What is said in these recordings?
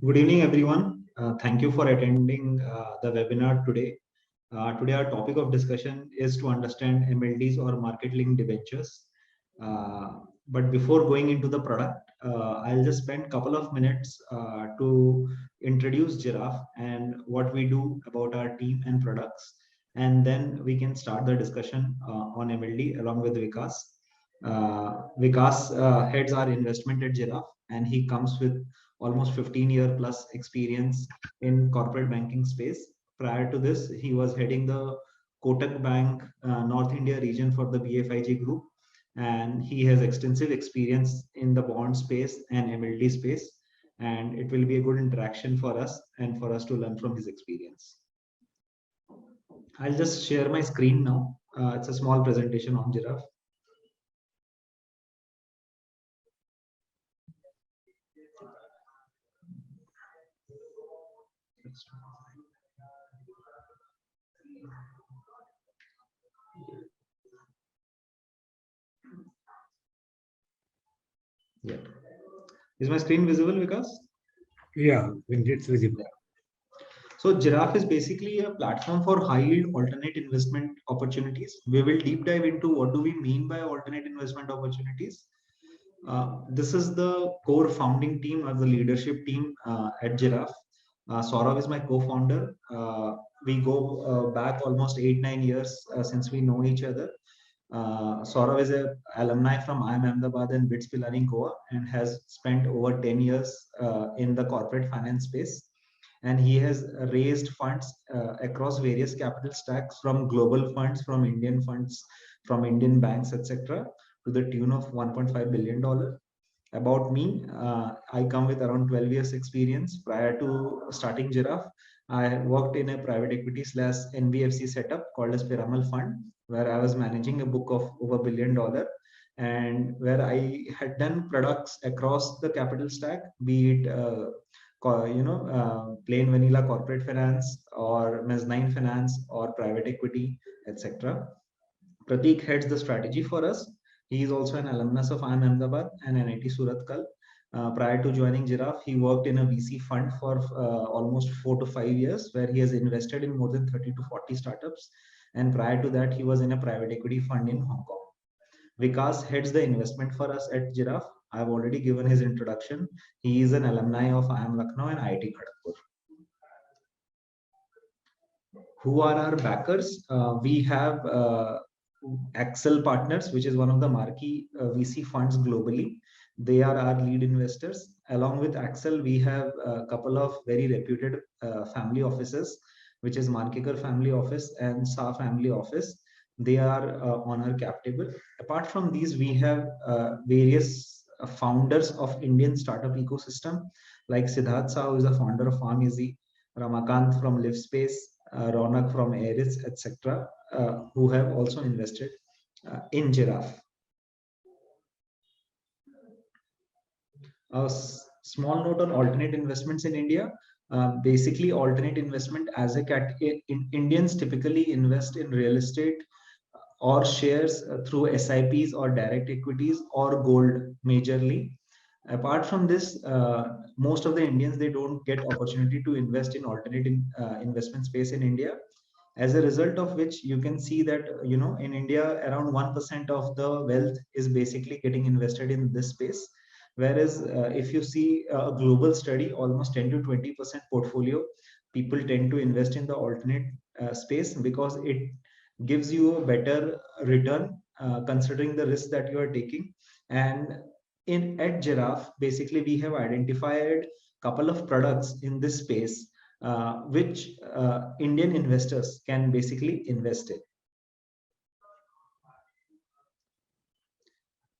Good evening, everyone. Thank you for attending the webinar today. Today, our topic of discussion is to understand MLDs or market-linked debentures. But before going into the product, I'll just spend a couple of minutes to introduce Jiraaf and what we do about our team and products. And then we can start the discussion on MLD along with Vikas. Vikas heads our investment at Jiraaf, and he comes with almost 15-year plus experience in corporate banking space. Prior to this, he was heading the Kotak Bank North India region for the BFIG group, and he has extensive experience in the bond space and MLD space. And it will be a good interaction for us and for us to learn from his experience. I'll just share my screen now. It's a small presentation on Jiraaf. Yeah. Is my screen visible, Vikas? Yeah, it's visible. So Jiraaf is basically a platform for high-yield alternate investment opportunities. We will deep dive into what do we mean by alternate investment opportunities. This is the core founding team or the leadership team at Jiraaf. Saurav is my co-founder. We go back almost 8-9 years since we know each other. Saurav is an alumni from IIM Ahmedabad and BITS Pilani, Goa, and has spent over 10 years in the corporate finance space. And he has raised funds across various capital stacks, from global funds, from Indian funds, from Indian banks, etc., to the tune of $1.5 billion. About me, I come with around 12 years experience. Prior to starting Jiraaf, I worked in a private equity / NBFC setup called as Piramal Fund, where I was managing a book of over $1 billion, and where I had done products across the capital stack, be it plain vanilla corporate finance or mezzanine finance or private equity, etc. Prateek heads the strategy for us. He is also an alumnus of IIM Ahmedabad and NIT Surathkal. Prior to joining Jiraaf, he worked in a VC fund for almost 4 to 5 years, where he has invested in more than 30 to 40 startups. And prior to that, he was in a private equity fund in Hong Kong. Vikas heads the investment for us at Jiraaf. I've already given his introduction. He is an alumni of IIM Lucknow and IIT Kharagpur. Who are our backers? We have Accel Partners, which is one of the marquee VC funds globally. They are our lead investors. Along with Accel, we have a couple of very reputed family offices, which is Mankekar Family Office and Sa Family Office. They are on our cap table. Apart from these, we have various founders of Indian startup ecosystem, like Siddharth Sahu, who is a founder of PharmEasy, Ramakant from LiveSpace, Ronak from Aeris, etc., who have also invested in Jiraaf. A small note on alternate investments in India. Basically, alternate investment as a Indians typically invest in real estate or shares through SIPs or direct equities or gold majorly. Apart from this, most of the Indians, they don't get opportunity to invest in alternate investment space in India. As a result of which, you can see that in India, around 1% of the wealth is basically getting invested in this space. Whereas if you see a global study, almost 10 to 20% portfolio people tend to invest in the alternate space, because it gives you a better return considering the risk that you are taking. And at Jiraaf, basically we have identified a couple of products in this space which Indian investors can basically invest in.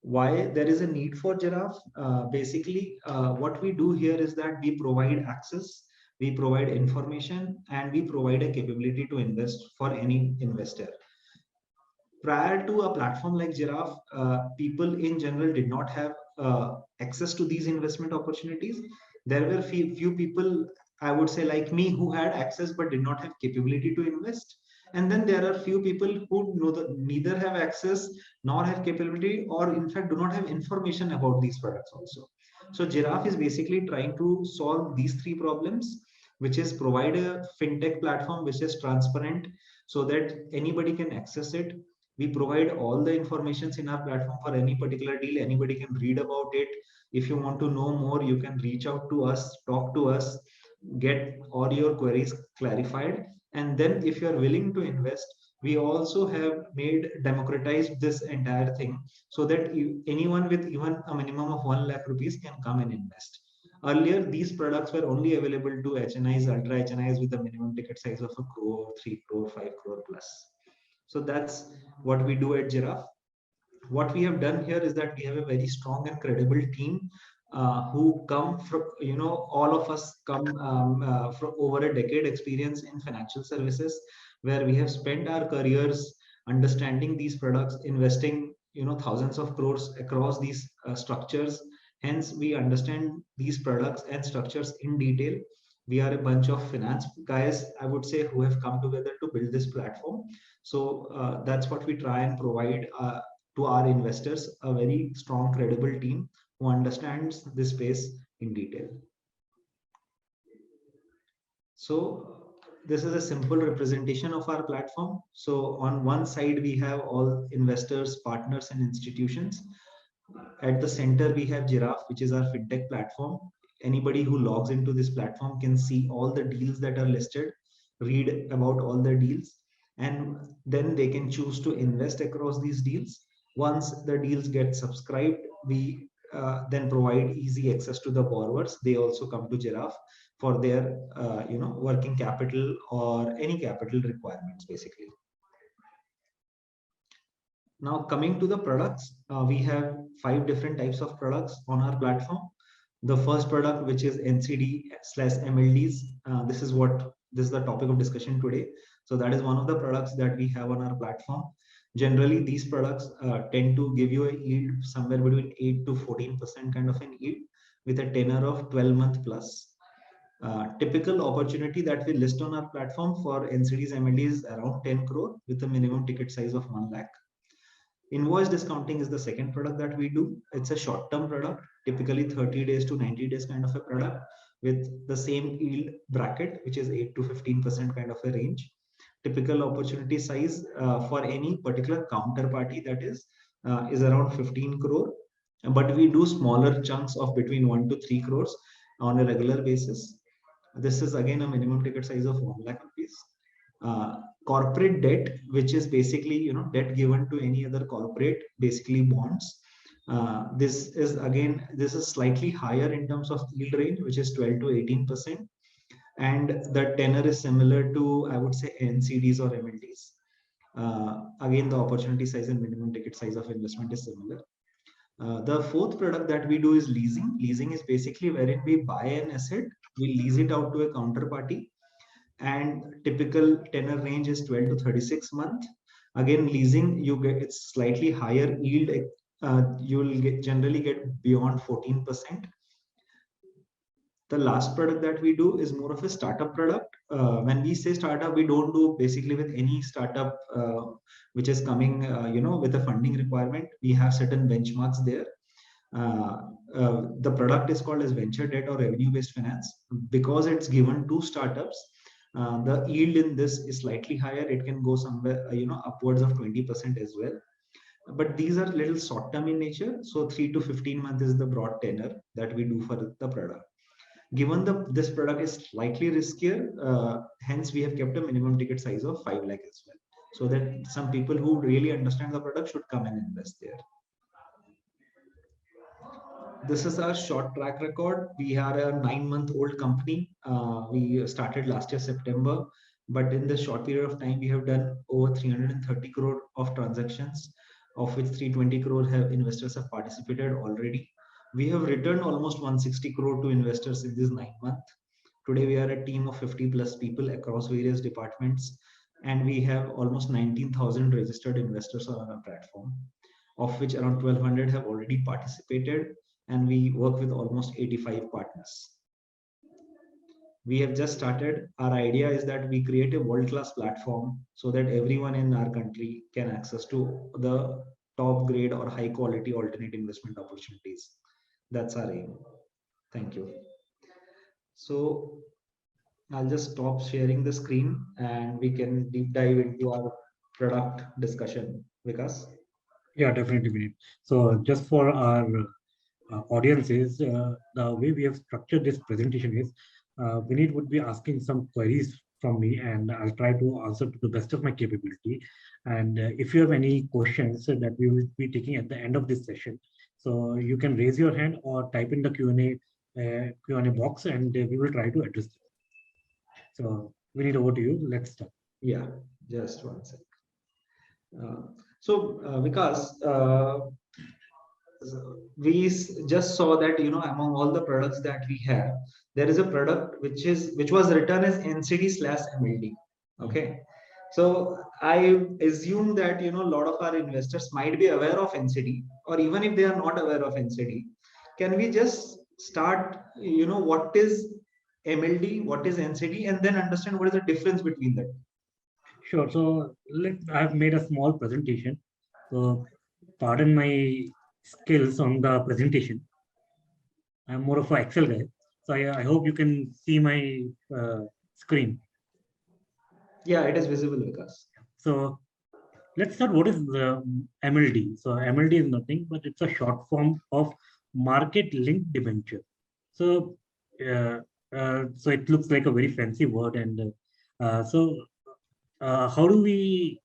Why there is a need for Jiraaf? Basically, what we do here is that we provide access, we provide information, and we provide a capability to invest for any investor. Prior to a platform like Jiraaf, people in general did not have access to these investment opportunities. There were few people, I would say, like me, who had access but did not have capability to invest. And then there are few people who neither have access nor have capability, or in fact do not have information about these products also. So Jiraaf is basically trying to solve these three problems, which is provide a fintech platform which is transparent so that anybody can access it. We provide all the informations in our platform for any particular deal. Anybody can read about it. If you want to know more, you can reach out to us, talk to us, get all your queries clarified. And then if you are willing to invest, we also have made democratized this entire thing so that anyone with even a minimum of 1 lakh rupees can come and invest. Earlier, these products were only available to HNIs, ultra HNIs with a minimum ticket size of a crore, 3 crore, 5 crore plus. So that's what we do at Jiraaf. What we have done here is that we have a very strong and credible team who come from, all of us come from over a decade experience in financial services, where we have spent our careers understanding these products, investing, thousands of crores across these structures. Hence, we understand these products and structures in detail. We are a bunch of finance guys, I would say, who have come together to build this platform. So that's what we try and provide to our investors, a very strong, credible team who understands this space in detail. So this is a simple representation of our platform. So on one side, we have all investors, partners, and institutions. At the center, we have Jiraaf, which is our fintech platform. Anybody who logs into this platform can see all the deals that are listed, read about all the deals, and then they can choose to invest across these deals. Once the deals get subscribed, we then provide easy access to the borrowers. They also come to Jiraaf for their working capital or any capital requirements, basically. Now, coming to the products, we have 5 different types of products on our platform. The first product, which is NCD/MLDs, this is the topic of discussion today. So that is one of the products that we have on our platform. Generally, these products tend to give you a yield somewhere between 8 to 14% kind of an yield with a tenor of 12 month plus. Typical opportunity that we list on our platform for NCDs MLDs around 10 crore with a minimum ticket size of 1 lakh. Invoice discounting is the second product that we do. It's a short-term product, typically 30 days to 90 days kind of a product with the same yield bracket, which is 8 to 15% kind of a range. Typical opportunity size for any particular counterparty that is around 15 crore, but we do smaller chunks of between 1 to 3 crores on a regular basis. This is again a minimum ticket size of 1 lakh rupees. Corporate debt, which is basically debt given to any other corporate, basically bonds. This is slightly higher in terms of yield range, which is 12 to 18%, and the tenor is similar to, I would say, NCDs or MLDs. Again, the opportunity size and minimum ticket size of investment is similar. The fourth product that we do is leasing. Leasing is basically wherein we buy an asset, we lease it out to a counterparty, and typical tenor range is 12 to 36 month. Again, leasing, you get it's slightly higher yield. You will generally get beyond 14%. The last product that we do is more of a startup product. When we say startup, we don't do basically with any startup which is coming, with a funding requirement. We have certain benchmarks there. The product is called as venture debt or revenue-based finance. Because it's given to startups, the yield in this is slightly higher. It can go somewhere, upwards of 20% as well. But these are little short term in nature. So 3 to 15 months is the broad tenor that we do for the product. Given this product is slightly riskier, hence we have kept a minimum ticket size of 5 lakh as well, so that some people who really understand the product should come and invest there. This is our short track record. We are a 9-month-old company. We started last year, September, but in this short period of time, we have done over 330 crore of transactions, of which 320 crore investors have participated already. We have returned almost 160 crore to investors in this 9 months. Today, we are a team of 50 plus people across various departments, and we have almost 19,000 registered investors on our platform, of which around 1,200 have already participated, and we work with almost 85 partners. We have just started. Our idea is that we create a world-class platform so that everyone in our country can access to the top grade or high quality alternate investment opportunities. That's our aim. Thank you. So I'll just stop sharing the screen and we can deep dive into our product discussion. Vikas? Yeah, definitely, Vineet. So just for our audiences, the way we have structured this presentation is Vineet would be asking some queries from me, and I'll try to answer to the best of my capability. And if you have any questions that we will be taking at the end of this session, so you can raise your hand or type in the Q&A box, and we will try to address them. So Vineet, over to you. Let's start. Yeah, just one sec. Vikas, just saw that among all the products that we have, there is a product which was written as NCD/MLD. Okay, so I assume that a lot of our investors might be aware of NCD, or even if they are not aware of NCD, can we just start? What is MLD, what is NCD, and then understand what is the difference between them. Sure. So I've made a small presentation. So pardon my skills on the presentation. I'm more of an Excel guy. So I hope you can see my screen. Yeah, it is visible, Vikas. So let's start. What is the MLD? So MLD is nothing, but it's a short form of market linked debenture. So uh, so it looks like a very fancy word. And how do we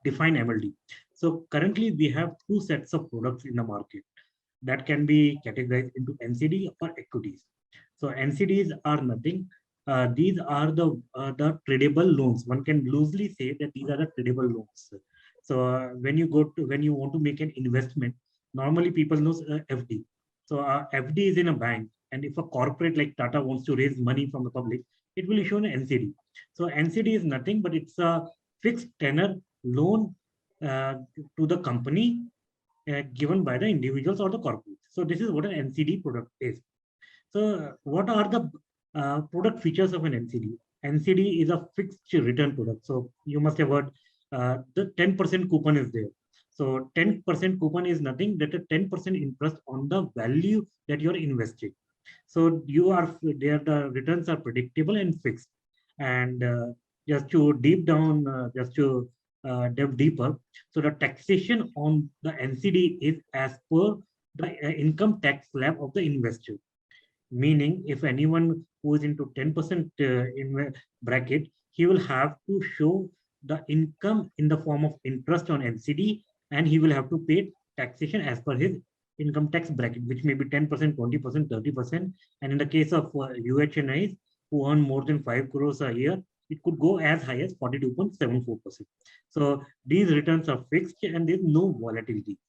define MLD? So currently we have two sets of products in the market that can be categorized into NCD or equities. So NCDs are nothing. These are the tradable loans. One can loosely say that these are the tradable loans. So when you want to make an investment, normally people know FD. So FD is in a bank, and if a corporate like Tata wants to raise money from the public, it will issue an NCD. So NCD is nothing but it's a fixed tenor loan to the company given by the individuals or the corporates. So this is what an NCD product is. So what are the product features of an NCD? NCD is a fixed return product. So you must have heard the 10% coupon is there. So 10% coupon is nothing but a 10% interest on the value that you're investing. So you are there. The returns are predictable and fixed. And just to deep down, just to delve deeper. So the taxation on the NCD is as per the income tax slab of the investor. Meaning, if anyone who is into 10% in bracket, he will have to show the income in the form of interest on NCD, and he will have to pay taxation as per his income tax bracket, which may be 10%, 20%, 30%. And in the case of UHNIs who earn more than 5 crores a year, it could go as high as 42.74%. So these returns are fixed and there's no volatility.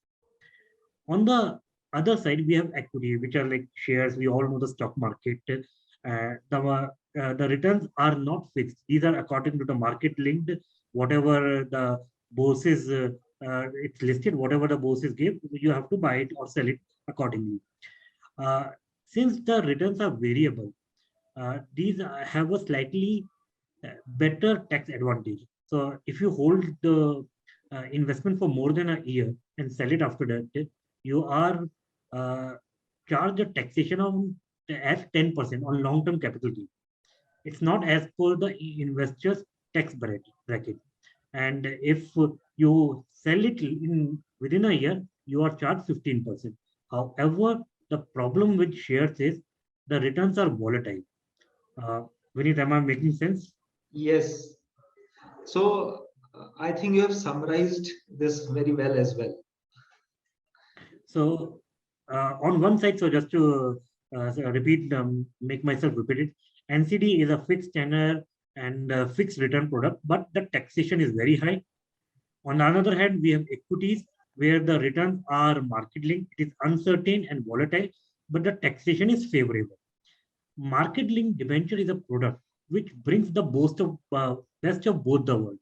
On the other side, we have equity, which are like shares. We all know the stock market. The returns are not fixed. These are according to the market linked. Whatever the bosses it's listed, whatever the bosses give, you have to buy it or sell it accordingly. Uh, since the returns are variable, these have a slightly better tax advantage. So if you hold the investment for more than a year and sell it after that, you are uh, charged a taxation of as 10% on long-term capital gain. It's not as per the investor's tax bracket. And if you sell it in within a year, you are charged 15%. However, the problem with shares is the returns are volatile. Uh, Vineet, am I making sense? Yes. So I think you have summarized this very well as well. So on one side, so just to repeat, make myself repeat it, NCD is a fixed tenor and fixed return product, but the taxation is very high. On the other hand, we have equities where the returns are market linked. It is uncertain and volatile, but the taxation is favorable. Market linked debenture is a product which brings the best of both the world.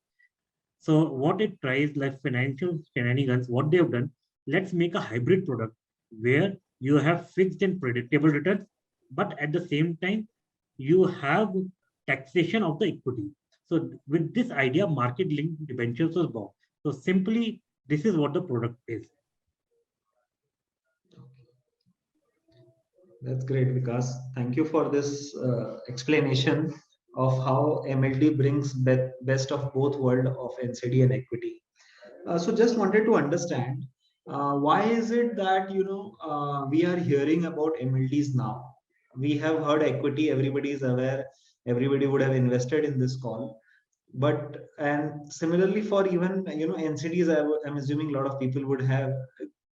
So what it tries, like financial shenanigans, what they have done, let's make a hybrid product where you have fixed and predictable returns, but at the same time, you have taxation of the equity. So with this idea, market linked debentures was born. So simply, this is what the product is. That's great, Vikas. Thank you for this explanation of how MLD brings best of both world of NCD and equity. So just wanted to understand why is it that we are hearing about MLDs now? We have heard equity, everybody is aware, everybody would have invested in this call. But and similarly for even NCDs, I'm assuming a lot of people would have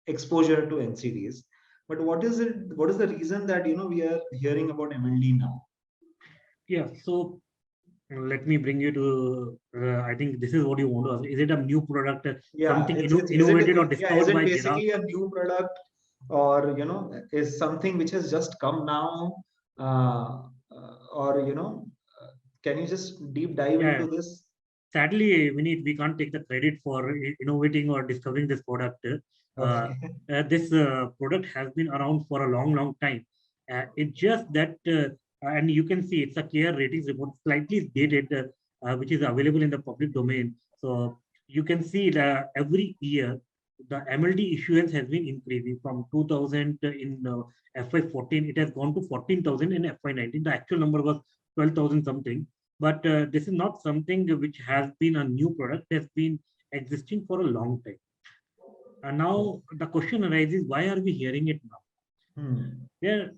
exposure to NCDs. But what is it? What is the reason that we are hearing about MLD now? Yeah, so let me bring you to, I think this is what you want to ask. Is it a new product, Yeah, something innovated or yeah, is discovered it by Jiraaf? basically a new product, or is something which has just come now, uh, or can you just deep dive Yeah, into this? sadly, we can't take the credit for innovating or discovering this product. Uh, Okay. this product has been around for a long, long time. It's just that, and you can see it's a care ratings report, slightly dated, which is available in the public domain. So you can see that every year the MLD issuance has been increasing from 2000 in FY14. It has gone to 14,000 in FY19. The actual number was 12,000 something, but this is not something which has been a new product. It has been existing for a long time. And now the question arises, why are we hearing it now? Hmm. There,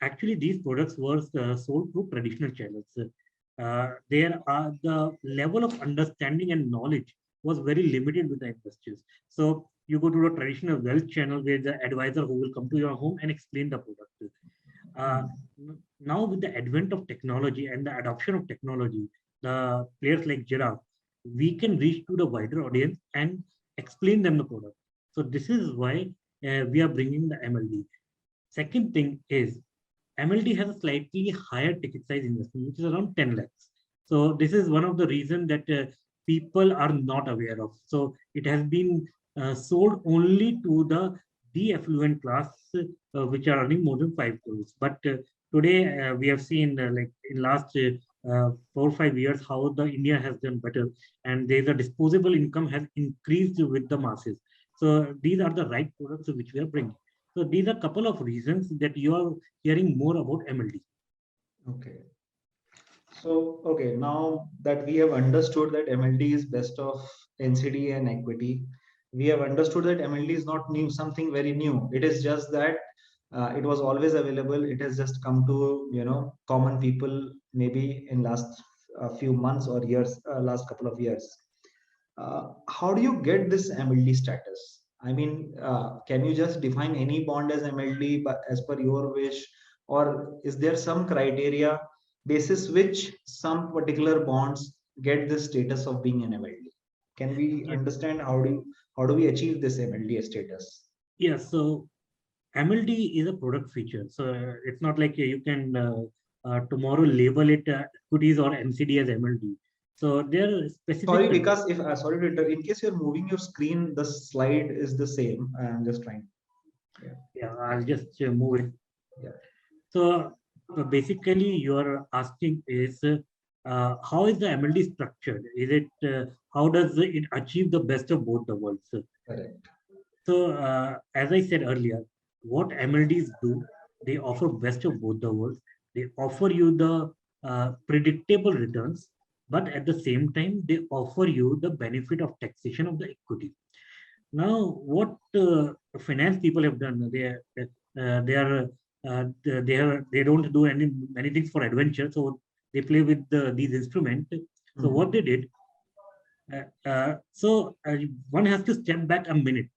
actually, these products were sold through traditional channels. There are the level of understanding and knowledge was very limited with the investors. So you go to a traditional wealth channel where the advisor who will come to your home and explain the product. Uh, Hmm. Now, with the advent of technology and the adoption of technology, the players like Jiraaf, we can reach to the wider audience and explain them the product. So this is why we are bringing the MLD. Second thing is MLD has a slightly higher ticket size investment, which is around 10 lakhs. So this is one of the reasons that people are not aware of. So it has been sold only to the affluent class, which are earning more than 5 crores. But today we have seen like in last 4 or 5 years how the India has done better, and there's a disposable income has increased with the masses. So these are the right products which we are bringing. So these are a couple of reasons that you are hearing more about MLD. Okay. So, okay, now that we have understood that MLD is best of NCD and equity, we have understood that MLD is not new, something very new. It is just that it was always available. It has just come to, common people maybe in last few months or years, last couple of years. How do you get this MLD status? I mean, can you just define any bond as MLD but as per your wish, or is there some criteria basis which some particular bonds get the status of being an MLD? Can we Yeah, understand how do we achieve this MLD status? yeah. So MLD is a product feature. So it's not like you can tomorrow label it equities or MCD as MLD. So there are Sorry, specific. because if sorry to interrupt, in case you're moving your screen, the slide is the same. I'm just trying. Yeah, Yeah, I'll just move it. yeah. So basically, you are asking is how is the MLD structured? Is it how does it achieve the best of both the worlds? Correct. So, as I said earlier, what MLDs do, they offer best of both the worlds. They offer you the predictable returns, but at the same time, they offer you the benefit of taxation of the equity. Now, what finance people have done, they are they don't do any many things for adventure, so they play with these instruments. So what Hmm. they did, so one has to step back a minute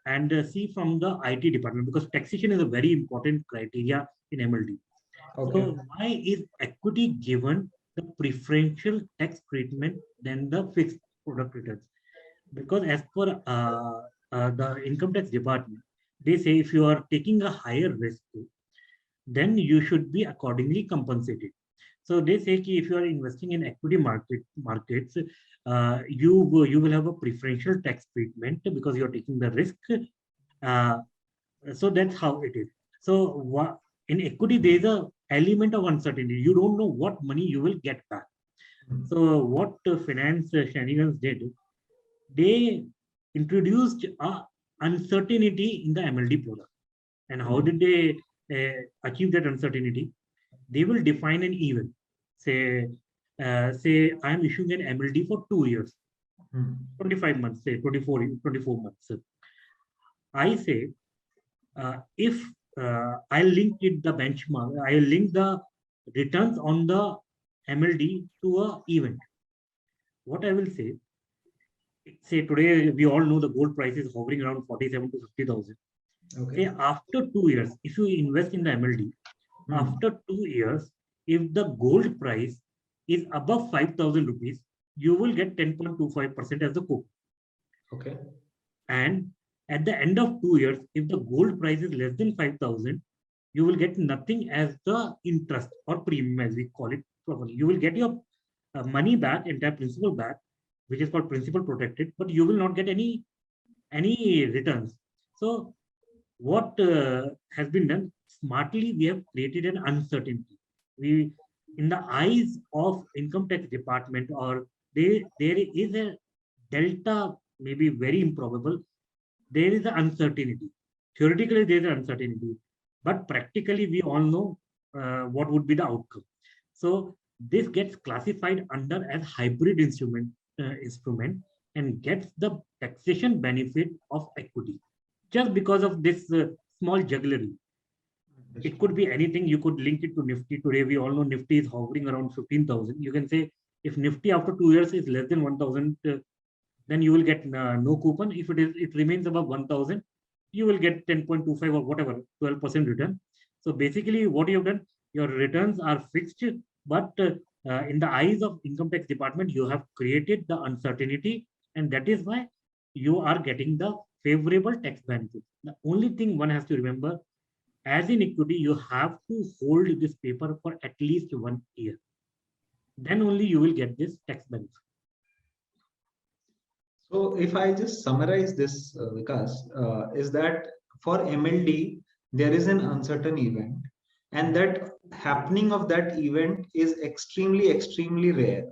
and see from the IT department, because taxation is a very important criteria in MLD. Okay. So why is equity given the preferential tax treatment than the fixed product returns? Because as per the income tax department, they say if you are taking a higher risk, then you should be accordingly compensated. So they say ki if you are investing in equity markets, you will have a preferential tax treatment because you are taking the risk. Uh, so that's how it is. So in equity there is a element of uncertainty. You don't know what money you will get back. Hmm. So what finance shenanigans did, they introduced a uncertainty in the MLD product, And how did they achieve that uncertainty? They will define an event. Say I am issuing an MLD for 2 years, 25 months, say 24 months. I say if I link it the benchmark, I link the returns on the MLD to a event. What I will say today we all know the gold price is hovering around 47 to 50,000. Okay. Say after 2 years, if you invest in the MLD, after 2 years, if the gold price is above 5,000 rupees, you will get 10.25% as the coupon. Okay. And at the end of 2 years, if the gold price is less than 5,000, you will get nothing as the interest or premium, as we call it properly. You will get your money back, entire principal back, which is called principal protected, but you will not get any returns. So what has been done smartly, we have created an uncertainty. We, in the eyes of income tax department, or there is a delta, maybe very improbable. There is an uncertainty. Theoretically, there is an uncertainty, but practically, we all know what would be the outcome. So this gets classified under as hybrid instrument and gets the taxation benefit of equity just because of this small jugglery. It could be anything. You could link it to Nifty. Today, we all know Nifty is hovering around 15,000. You can say if Nifty after 2 years is less than 1,000, then you will get no coupon. If it remains above 1,000, you will get 10.25 or whatever, 12% return. So basically, what you have done, your returns are fixed, but in the eyes of income tax department, you have created the uncertainty, and that is why you are getting the favorable tax benefit. The only thing one has to remember, as in equity, you have to hold this paper for at least 1 year. Then only you will get this tax benefit. So if I just summarize this, Vikas, is that for MLD, there is an uncertain event, and that happening of that event is extremely, extremely rare.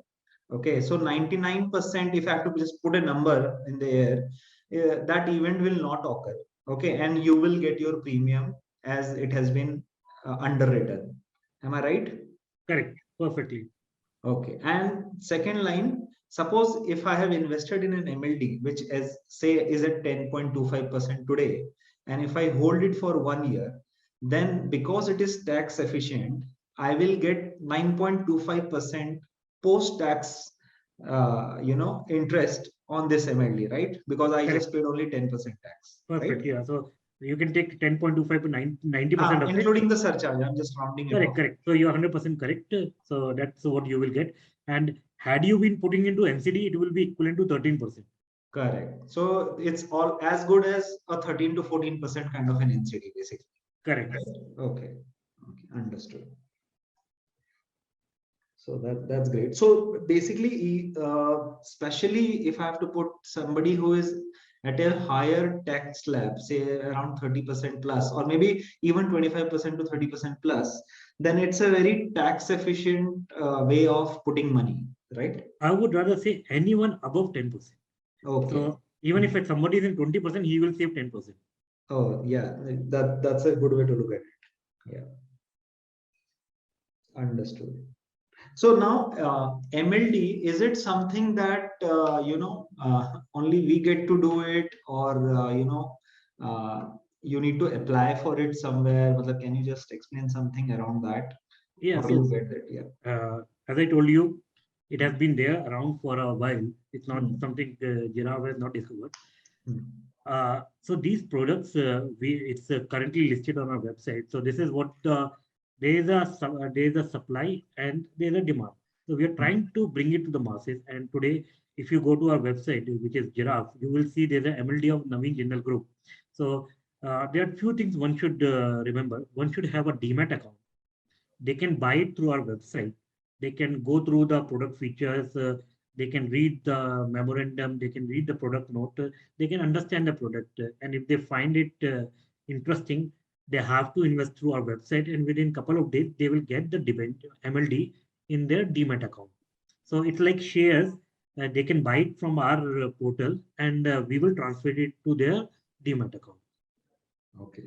Okay, so 99%, if I have to just put a number in the air, that event will not occur. Okay, and you will get your premium as it has been underwritten. Am I right? Correct. Perfectly. Okay, and second line, suppose if I have invested in an MLD, which is say is at 10.25% today, and if I hold it for 1 year, then because it is tax efficient, I will get 9.25% post-tax, interest on this MLD, right? Because I Correct. just paid only 10% tax, Perfect. right? Yeah. So you can take 10.25 to 90% of it. Including the surcharge. I'm just rounding it Correct. off. Correct. So you're 100% correct. So that's what you will get. And had you been putting into NCD, it will be equivalent to 13%. Correct. So it's all as good as a 13 to 14% kind of an NCD, basically. Correct. Right? Okay. Okay. Understood. So that's great. So basically, especially if I have to put somebody who is at a higher tax slab, say around 30% plus, or maybe even 25% to 30% plus, then it's a very tax efficient way of putting money, right? I would rather say anyone above 10%. Okay. So even if somebody is in 20%, he will save 10%. Oh, yeah. That's a good way to look at it. Yeah. Understood. So now, MLD, is it something that, only we get to do it, or, you need to apply for it somewhere? Can you just explain something around that? Yeah. How do you So get it? Yeah. as I told you, it has been there around for a while. It's not Hmm. something Jiraaf has not discovered. Hmm. So these products, it's currently listed on our website. So this is what there is a supply and there is a demand. So we are trying to bring it to the masses. And today, if you go to our website, which is Jiraaf, you will see there's an MLD of Naveen Jindal Group. So there are few things one should remember. One should have a Demat account. They can buy it through our website. They can go through the product features. They can read the memorandum. They can read the product note. They can understand the product. And if they find it interesting, they have to invest through our website. And within a couple of days, they will get the MLD in their Demat account. So it's like shares. They can buy it from our portal, and we will transfer it to their Demat account. Okay.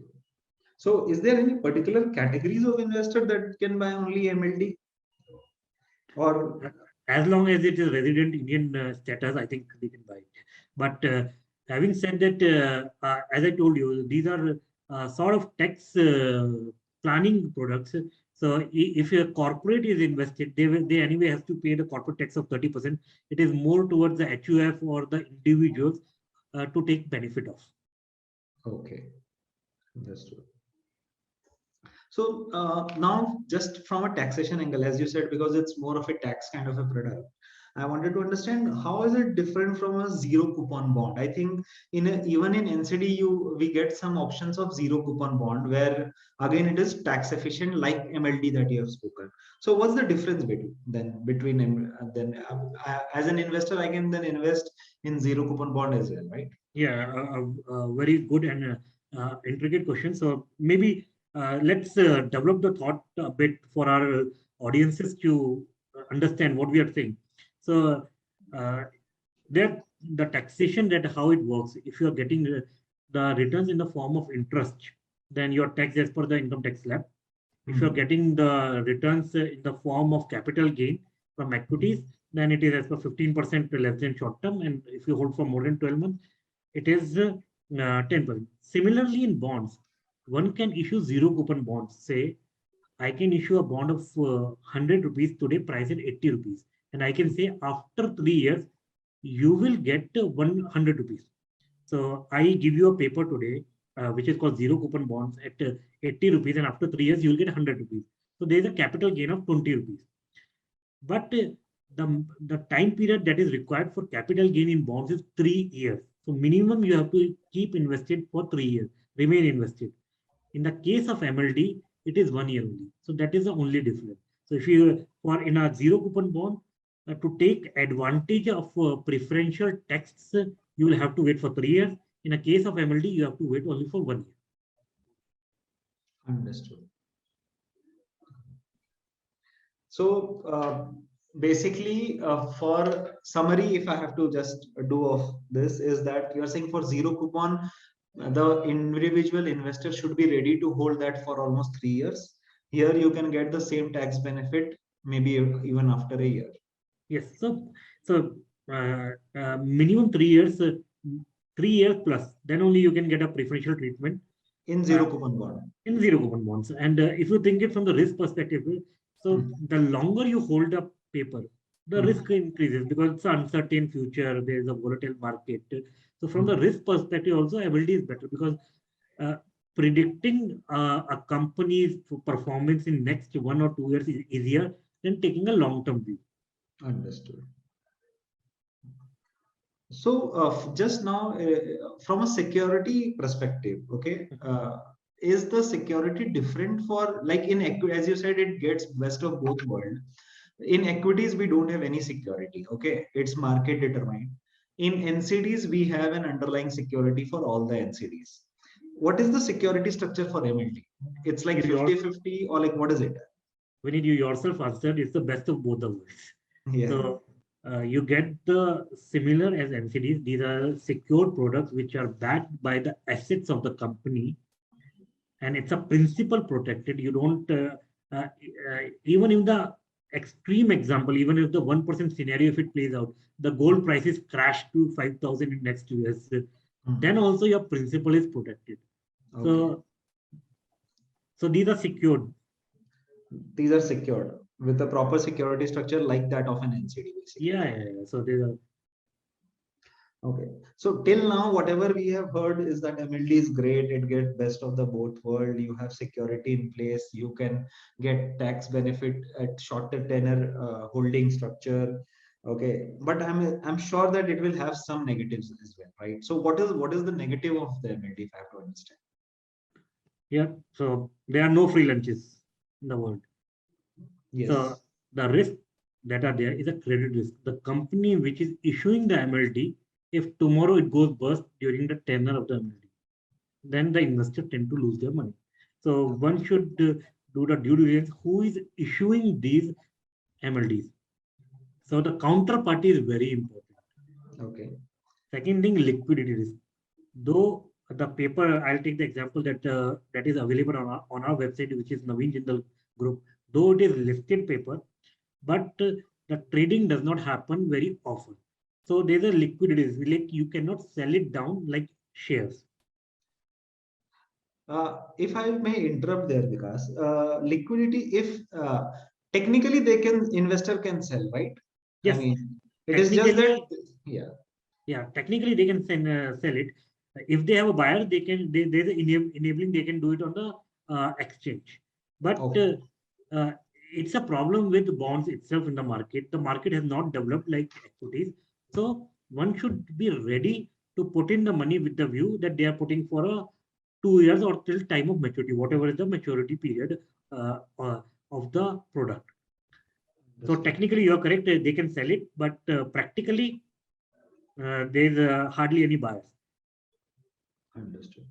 So is there any particular categories of investor that can buy only MLD? Or As long as it is resident Indian status, I think they can buy it. But having said that, as I told you, these are sort of tax planning products. So if a corporate is invested, they anyway have to pay the corporate tax of 30%. It is more towards the HUF or the individuals to take benefit of. okay, understood. So now, just from a taxation angle, as you said, because it's more of a tax kind of a product, I wanted to understand how is it different from a zero coupon bond. I think even in NCD, we get some options of zero coupon bond where again it is tax efficient like MLD that you have spoken. So what's the difference as an investor I can then invest in zero coupon bond as well, right? Yeah, a very good and intricate question. So maybe let's develop the thought a bit for our audiences to understand what we are saying. So uh, there, the taxation, that how it works. If you are getting the returns in the form of interest, then your tax as per the income tax slab. If you are getting the returns in the form of capital gain from equities, then it is as per 15% less than short term. And if you hold for more than 12 months, it is 10%. Similarly, in bonds, one can issue zero coupon bonds. Say, I can issue a bond of 100 rupees today, priced at 80 rupees. And I can say after 3 years, you will get 100 rupees. So I give you a paper today, which is called zero coupon bonds at 80 rupees, and after 3 years, you will get 100 rupees. So there is a capital gain of 20 rupees. But the time period that is required for capital gain in bonds is 3 years. So minimum you have to keep invested for 3 years, remain invested. In the case of MLD, it is 1 year only. So that is the only difference. So if you for in a zero coupon bond, to take advantage of preferential tax, you will have to wait for 3 years. In a case of MLD, you have to wait only for 1 year. Understood. So basically, for summary, if I have to just do of this, is that you're saying for zero coupon, the individual investor should be ready to hold that for almost 3 years. Here you can get the same tax benefit, maybe even after a year. Yes. So minimum 3 years, 3 years plus, then only you can get a preferential treatment In uh, zero coupon bond. in zero coupon bonds. And if you think it from the risk perspective, so the longer you hold up paper, the risk increases because it's an uncertain future. There is a volatile market. So from the risk perspective, also MLD is better because uh, predicting a company's performance in next 1 or 2 years is easier than taking a long-term view. Understood. So just now, from a security perspective, okay, is the security different for like in equity? As you said, it gets best of both worlds. In equities, we don't have any security. Okay, it's market determined. In NCDs, we have an underlying security for all the NCDs. What is the security structure for MLD? It's like When you 50-50 or like what is it? you yourself answered, it's the best of both the worlds. Yeah. So you get the similar as NCDs. These are secured products which are backed by the assets of the company, and it's a principal protected. You don't even in the extreme example, even if the 1% scenario, if it plays out, the gold prices crash to 5,000 in next 2 years, then also your principal is protected. Okay. So these are secured. These are secured with a proper security structure like that of an NCD, basically. Yeah. So these are. Okay. So till now, whatever we have heard is that MLD is great. It gets best of the both world. You have security in place. You can get tax benefit at shorter tenor holding structure. Okay, but I'm sure that it will have some negatives as well, right? So what is the negative of the MLD, if I have to understand? Yeah, so there are no free lunches in the world. Yes. So the risk that are there is a credit risk. The company which is issuing the MLD, if tomorrow it goes bust during the tenure of the MLD, then the investor tend to lose their money. So one should do the due diligence who is issuing these MLDs. So the counterparty is very important. Okay. Second thing, liquidity risk. Though the paper, I'll take the example that that is available on our website, which is Naveen Jindal Group. Though it is listed paper, but the trading does not happen very often. So there's a liquidity risk. Like you cannot sell it down like shares. If I may interrupt there, because liquidity, if technically investor can sell, right? I Yes, mean, it is just that, technically, yeah. yeah, technically they can sell it. If they have a buyer, they can. There's an enabling. They can do it on the exchange. But Okay. it's a problem with bonds itself in the market. The market has not developed like equities. So one should be ready to put in the money with the view that they are putting for a 2 years or till time of maturity, whatever is the maturity period of the product. So Understood. technically, you're correct. They can sell it, but practically, there's hardly any buyers. Understood.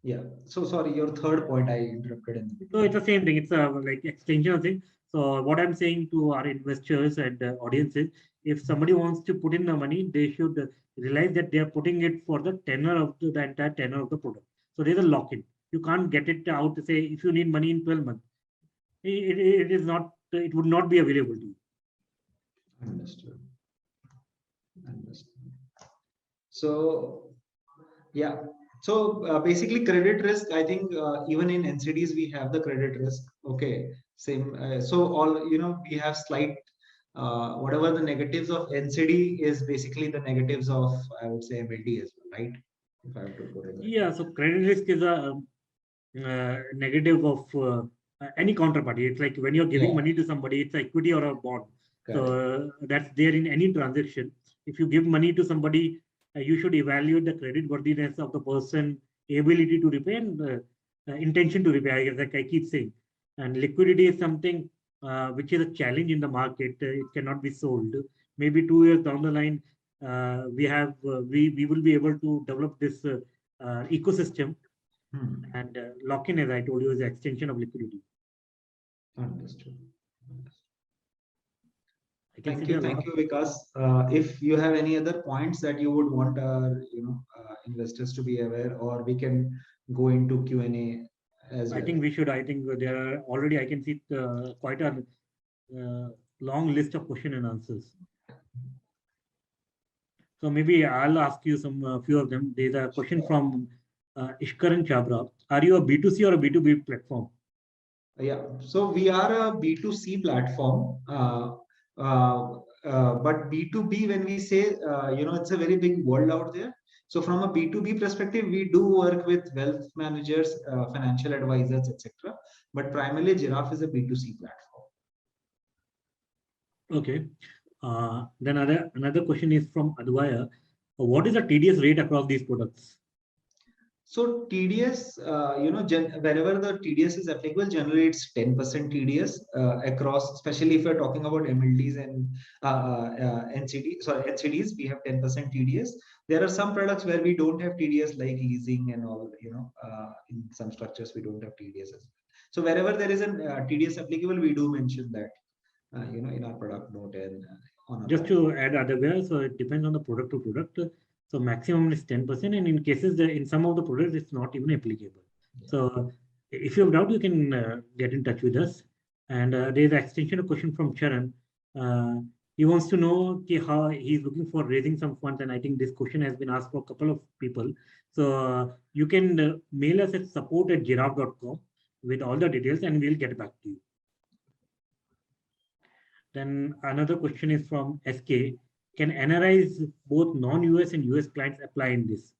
Yeah. So sorry, your third point I interrupted in the So it's beginning. the same thing. It's a like extension of thing. So what I'm saying to our investors and audiences, if somebody wants to put in the money, they should realize that they are putting it for the tenor of the entire tenor of the product. So there's a lock-in. You can't get it out to say if you need money in 12 months. It is not. It would not be available to you. Understood. Understood. So yeah. So basically, credit risk. I think even in NCDs we have the credit risk. Okay. Same. So all we have slight whatever the negatives of NCD is basically the negatives of, I would say, MLD as well, right? If I have to put it that way. Yeah. So credit risk is a negative of any counterparty. It's like when you're giving Yeah. money to somebody, it's equity or a bond. So Correct. that's there in any transaction. If you give money to somebody, you should evaluate the credit worthiness of the person, ability to repay, and intention to repay. I guess, like I keep saying, and liquidity is something which is a challenge in the market. It cannot be sold. Maybe 2 years down the line, we will be able to develop this ecosystem Hmm. and lock-in, as I told you, is the extension of liquidity. Understood. I can see there are a lot Thank of you, Vikas. If you have any other points that you would want our, investors to be aware, or we can go into Q&A as I well. think we should. I think there are already, I can see quite a long list of question and answers. So maybe I'll ask you some few of them. There's a question from Ishkaran Chabra. Are you a B2C or a B2B platform? Yeah, so we are a B2C platform, but B2B, when we say, it's a very big world out there. So from a B2B perspective, we do work with wealth managers, financial advisors, etc. But primarily, Jiraaf is a B2C platform. Okay. Then another question is from Advaya. What is the TDS rate across these products? So TDS, wherever the TDS is applicable, generally it's 10% TDS across, especially if you're talking about MLDs and NCDs, we have 10% TDS. There are some products where we don't have TDS, like leasing and all, in some structures we don't have TDS as well. So wherever there is an TDS applicable, we do mention that, in our product note and on our Just platform. to add other so it depends on the product to product. So maximum is 10%, and in cases in some of the products it's not even applicable. So if you have doubt, you can get in touch with us. And there's an extension of question from Charan. He wants to know how he's looking for raising some funds, and I think this question has been asked for a couple of people. So you can mail us at support@jiraaf.com with all the details, and we'll get back to you. Then another question is from SK. Can NRIs, both non-US and US clients, apply in this?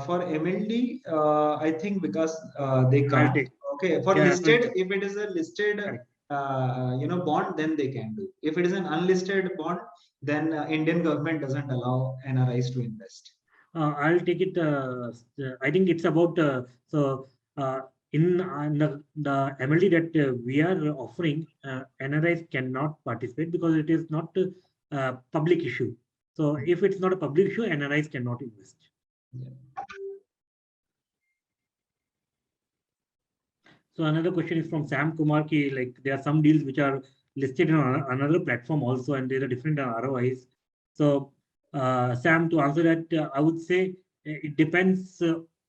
For MLD, I think because they I'll can't. take. Okay, for Yeah, so listed, if it is a listed, correct. bond, then they can do. If it is an unlisted bond, then Indian government doesn't allow NRIs to invest. I'll take it. I think it's about so in the MLD that we are offering, NRIs cannot participate because it is not a public issue. So if it's not a public issue, NRIs cannot invest. Yeah. So another question is from Sam Kumar ki, like there are some deals which are listed on another platform also, and there are different ROIs. So Sam, to answer that, I would say it depends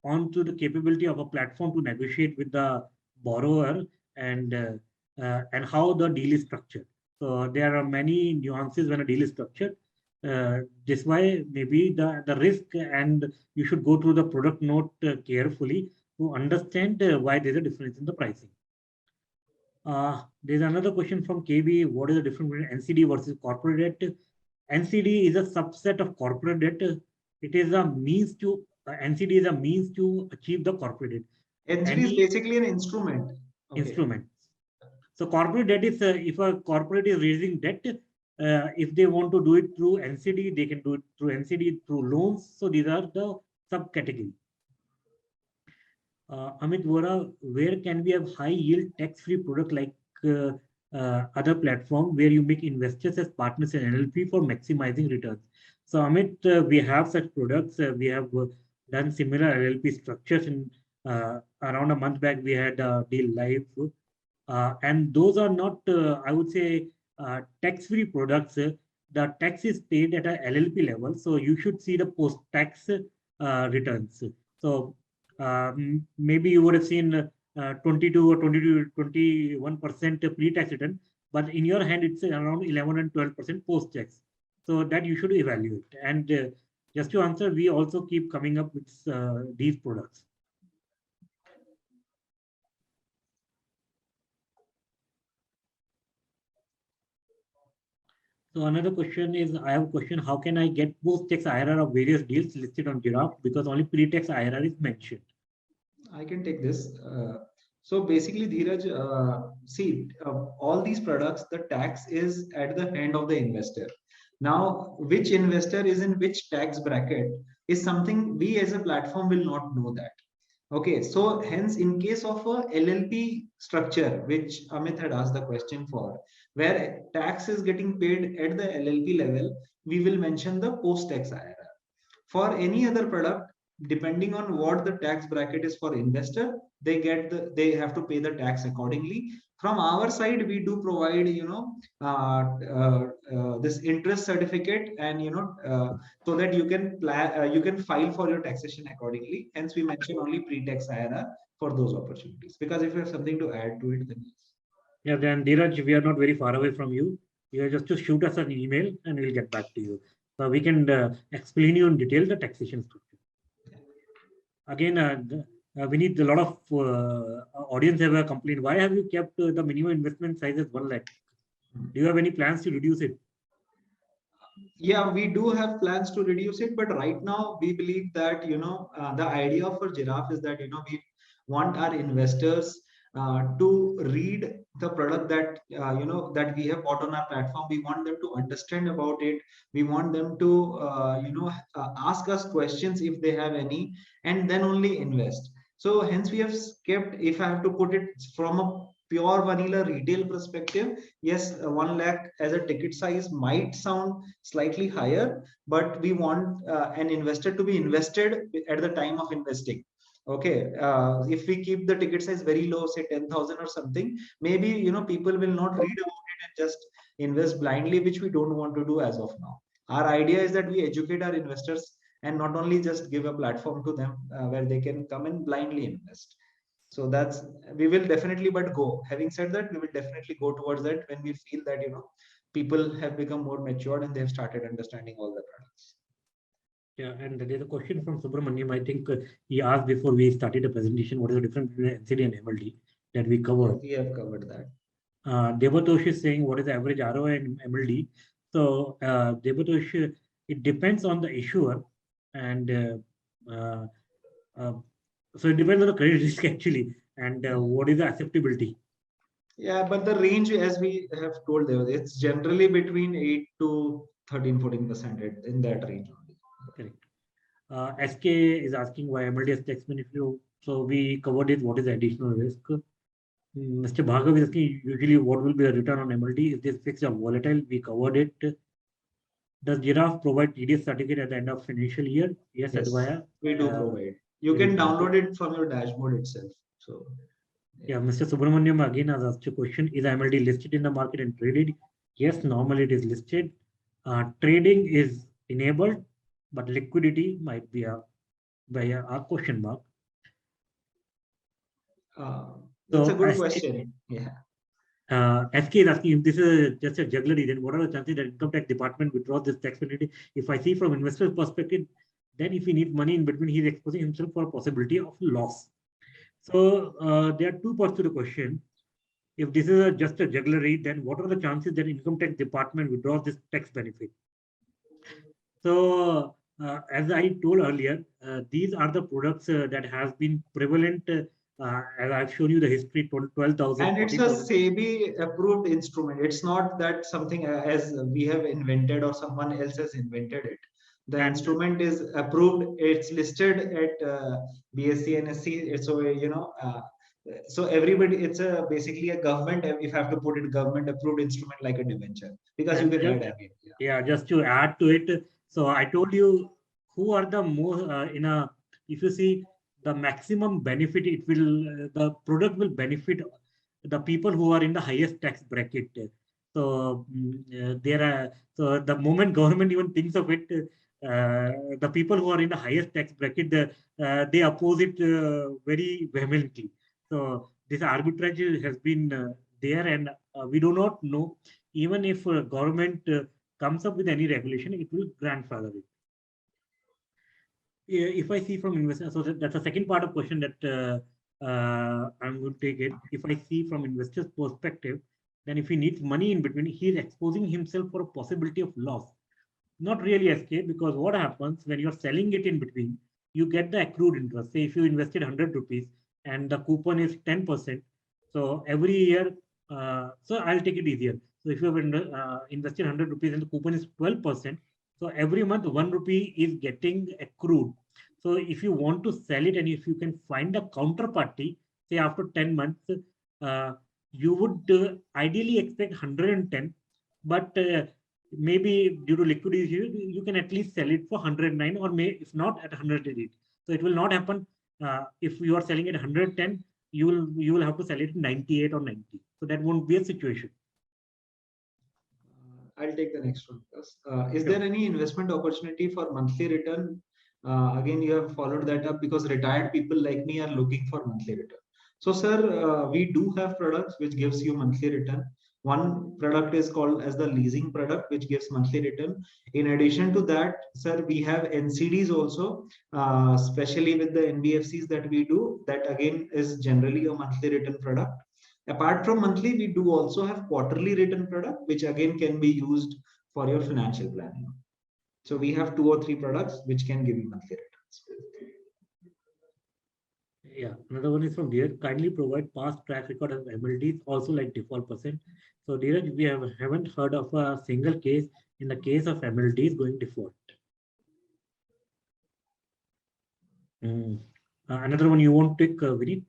on to the capability of a platform to negotiate with the borrower and how the deal is structured. So there are many nuances when a deal is structured. This why maybe the risk, and you should go through the product note carefully to understand why there's a difference in the pricing. There's another question from KB. What is the difference between NCD versus corporate debt? NCD is a subset of corporate debt. It is a means to NCD is a means to achieve the corporate debt. NCD is basically an instrument. Okay. Instrument. So corporate debt is if a corporate is raising debt, if they want to do it through NCD, they can do it through NCD through loans. So these are the subcategory. Amit Vora, where can we have high yield tax-free product like other platform where you make investors as partners in LLP for maximizing returns? So Amit, we have such products. We have done similar LLP structures in around a month back. We had a deal live, and those are not, I would say, tax-free products. The tax is paid at a LLP level, so you should see the post-tax returns. So maybe you would have seen 22 or 21% pre-tax return, but in your hand it's around 11 and 12% post-tax. So that you should evaluate. And just to answer, we also keep coming up with these products. So another question is, I have a question, how can I get post-tax IRR of various deals listed on Jiraaf because only pre-tax IRR is mentioned? I can take this. So basically, Dheeraj, see, all these products, the tax is at the hand of the investor. Now, which investor is in which tax bracket is something we as a platform will not know that. Okay, so hence, in case of a LLP structure, which Amit had asked the question for, where tax is getting paid at the LLP level, we will mention the post-tax IRR. For any other product, depending on what the tax bracket is for investor, they have to pay the tax accordingly. From our side, we do provide this interest certificate, and so that you can plan, you can file for your taxation accordingly. Hence, we mention only pre-tax IRR for those opportunities. Because if you have something to add to it, then yes. Yeah, then Dheeraj, we are not very far away from you. You just to shoot us an email and we'll get back to you. So we can explain you in detail the taxation structure. Again, we need a lot of audience have a complaint. Why have you kept the minimum investment size as 1 lakh? Do you have any plans to reduce it? Yeah, we do have plans to reduce it, but right now we believe that the idea for Jiraaf is that we want our investors to read the product that that we have bought on our platform. We want them to understand about it. We want them to ask us questions if they have any, and then only invest. So hence we have kept, if I have to put it from a pure vanilla retail perspective, yes, 1 lakh as a ticket size might sound slightly higher, but we want an investor to be invested at the time of investing. Okay, if we keep the ticket size very low, say 10,000 or something, maybe people will not read about it and just invest blindly, which we don't want to do as of now. Our idea is that we educate our investors and not only just give a platform to them where they can come and blindly invest. So that's, we will definitely, but go. Having said that, we will definitely go towards that when we feel that people have become more matured and they have started understanding all the products. Yeah, and there's a question from Subramaniam. I think he asked before we started the presentation, what is the difference between NCD and MLD that we covered? We have covered that. Devatosh is saying, what is the average ROI in MLD? So Devatosh, it depends on the issuer, and so it depends on the credit risk actually, and what is the acceptability. Yeah, but the range, as we have told there, it's generally between 8 to 13-14% in that range only. Correct. SK is asking why MLD has tax benefit. So we covered it. What is the additional risk? Mr. Bhargav is asking usually what will be the return on MLD? Is this fixed or volatile? We covered it. Does Jiraaf provide TDS certificate at the end of financial year? Yes, Advaya. We do provide. You can download it from your dashboard itself. So yeah, Mr. Subramaniam again has asked a question. Is MLD listed in the market and traded? Yes, normally it is listed. Trading is enabled, but liquidity might be a by a question mark. That's a So good question. Yeah. SK is asking if this is just a jugglery, then what are the chances that income tax department withdraws this tax penalty? If I see from investor's perspective, then if he needs money in between, he's exposing himself for a possibility of loss. So there are two parts to the question. If this is just a jugglery, then what are the chances that income tax department withdraws this tax benefit? So as I told earlier, these are the products that has been prevalent. As I've shown you the history, 12,000, And it's a 14,000. SEBI approved instrument. It's not that something as we have invented or someone else has invented it. The And instrument is approved. It's listed at BSC NSC. So so everybody, it's a basically a government. If you have to put it, government approved instrument like a debenture, because you and can just, add again. Yeah. yeah, just to add to it, so I told you who are the most if you see the maximum benefit, it will the product will benefit the people who are in the highest tax bracket. So there are so the moment government even thinks of it, the people who are in the highest tax bracket, they oppose it very vehemently. So this arbitrage has been there, and we do not know even if government comes up with any regulation, it will grandfather it. If I see from investor, so that's the second part of question that I'm going to take it. If I see from investor's perspective, then if he needs money in between, he is exposing himself for a possibility of loss. Not really escape, because what happens when you're selling it in between, you get the accrued interest. Say if you invested 100 rupees and the coupon is 10%, so every year, so I'll take it easier. So if you have invested 100 rupees and the coupon is 12%, so every month 1 rupee is getting accrued. So if you want to sell it and if you can find a counterparty, say after 10 months, you would ideally expect 110, but maybe due to liquidity, you can at least sell it for 109, or may if not at 108. So it will not happen if you are selling at 110, you will have to sell it at 98 or 90. So that won't be a situation. I'll take the next one. Is Sure. there any investment opportunity for monthly return? Again, you have followed that up because retired people like me are looking for monthly return. So, sir, we do have products which gives you monthly return. One product is called as the leasing product, which gives monthly return. In addition to that, sir, we have NCDs also, especially with the NBFCs that we do. That again is generally a monthly return product. Apart from monthly, we do also have quarterly return product, which again can be used for your financial planning. So we have 2 or 3 products which can give you monthly returns. Yeah, another one is from Dheeraj. Kindly provide past track record of MLDs, also like default percent. So Dheeraj, we haven't heard of a single case in the case of MLDs going default. Another one you want to take, Vineet?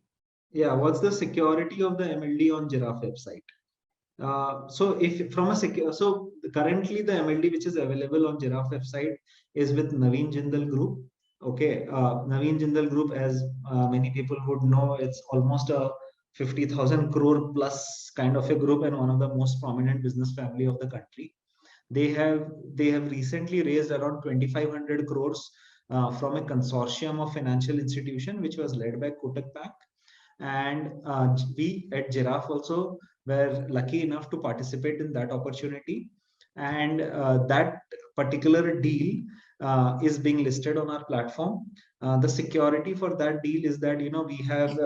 Yeah, what's the security of the MLD on Jiraaf website? So if from a secure, so currently the MLD which is available on Jiraaf website is with Naveen Jindal Group. Okay, Naveen Jindal Group, as many people would know, it's almost a 50,000 crore plus kind of a group and one of the most prominent business family of the country. They have recently raised around 2,500 crores from a consortium of financial institution which was led by Kotak Bank, and we at Jiraaf also were lucky enough to participate in that opportunity, and that particular deal is being listed on our platform. The security for that deal is that we have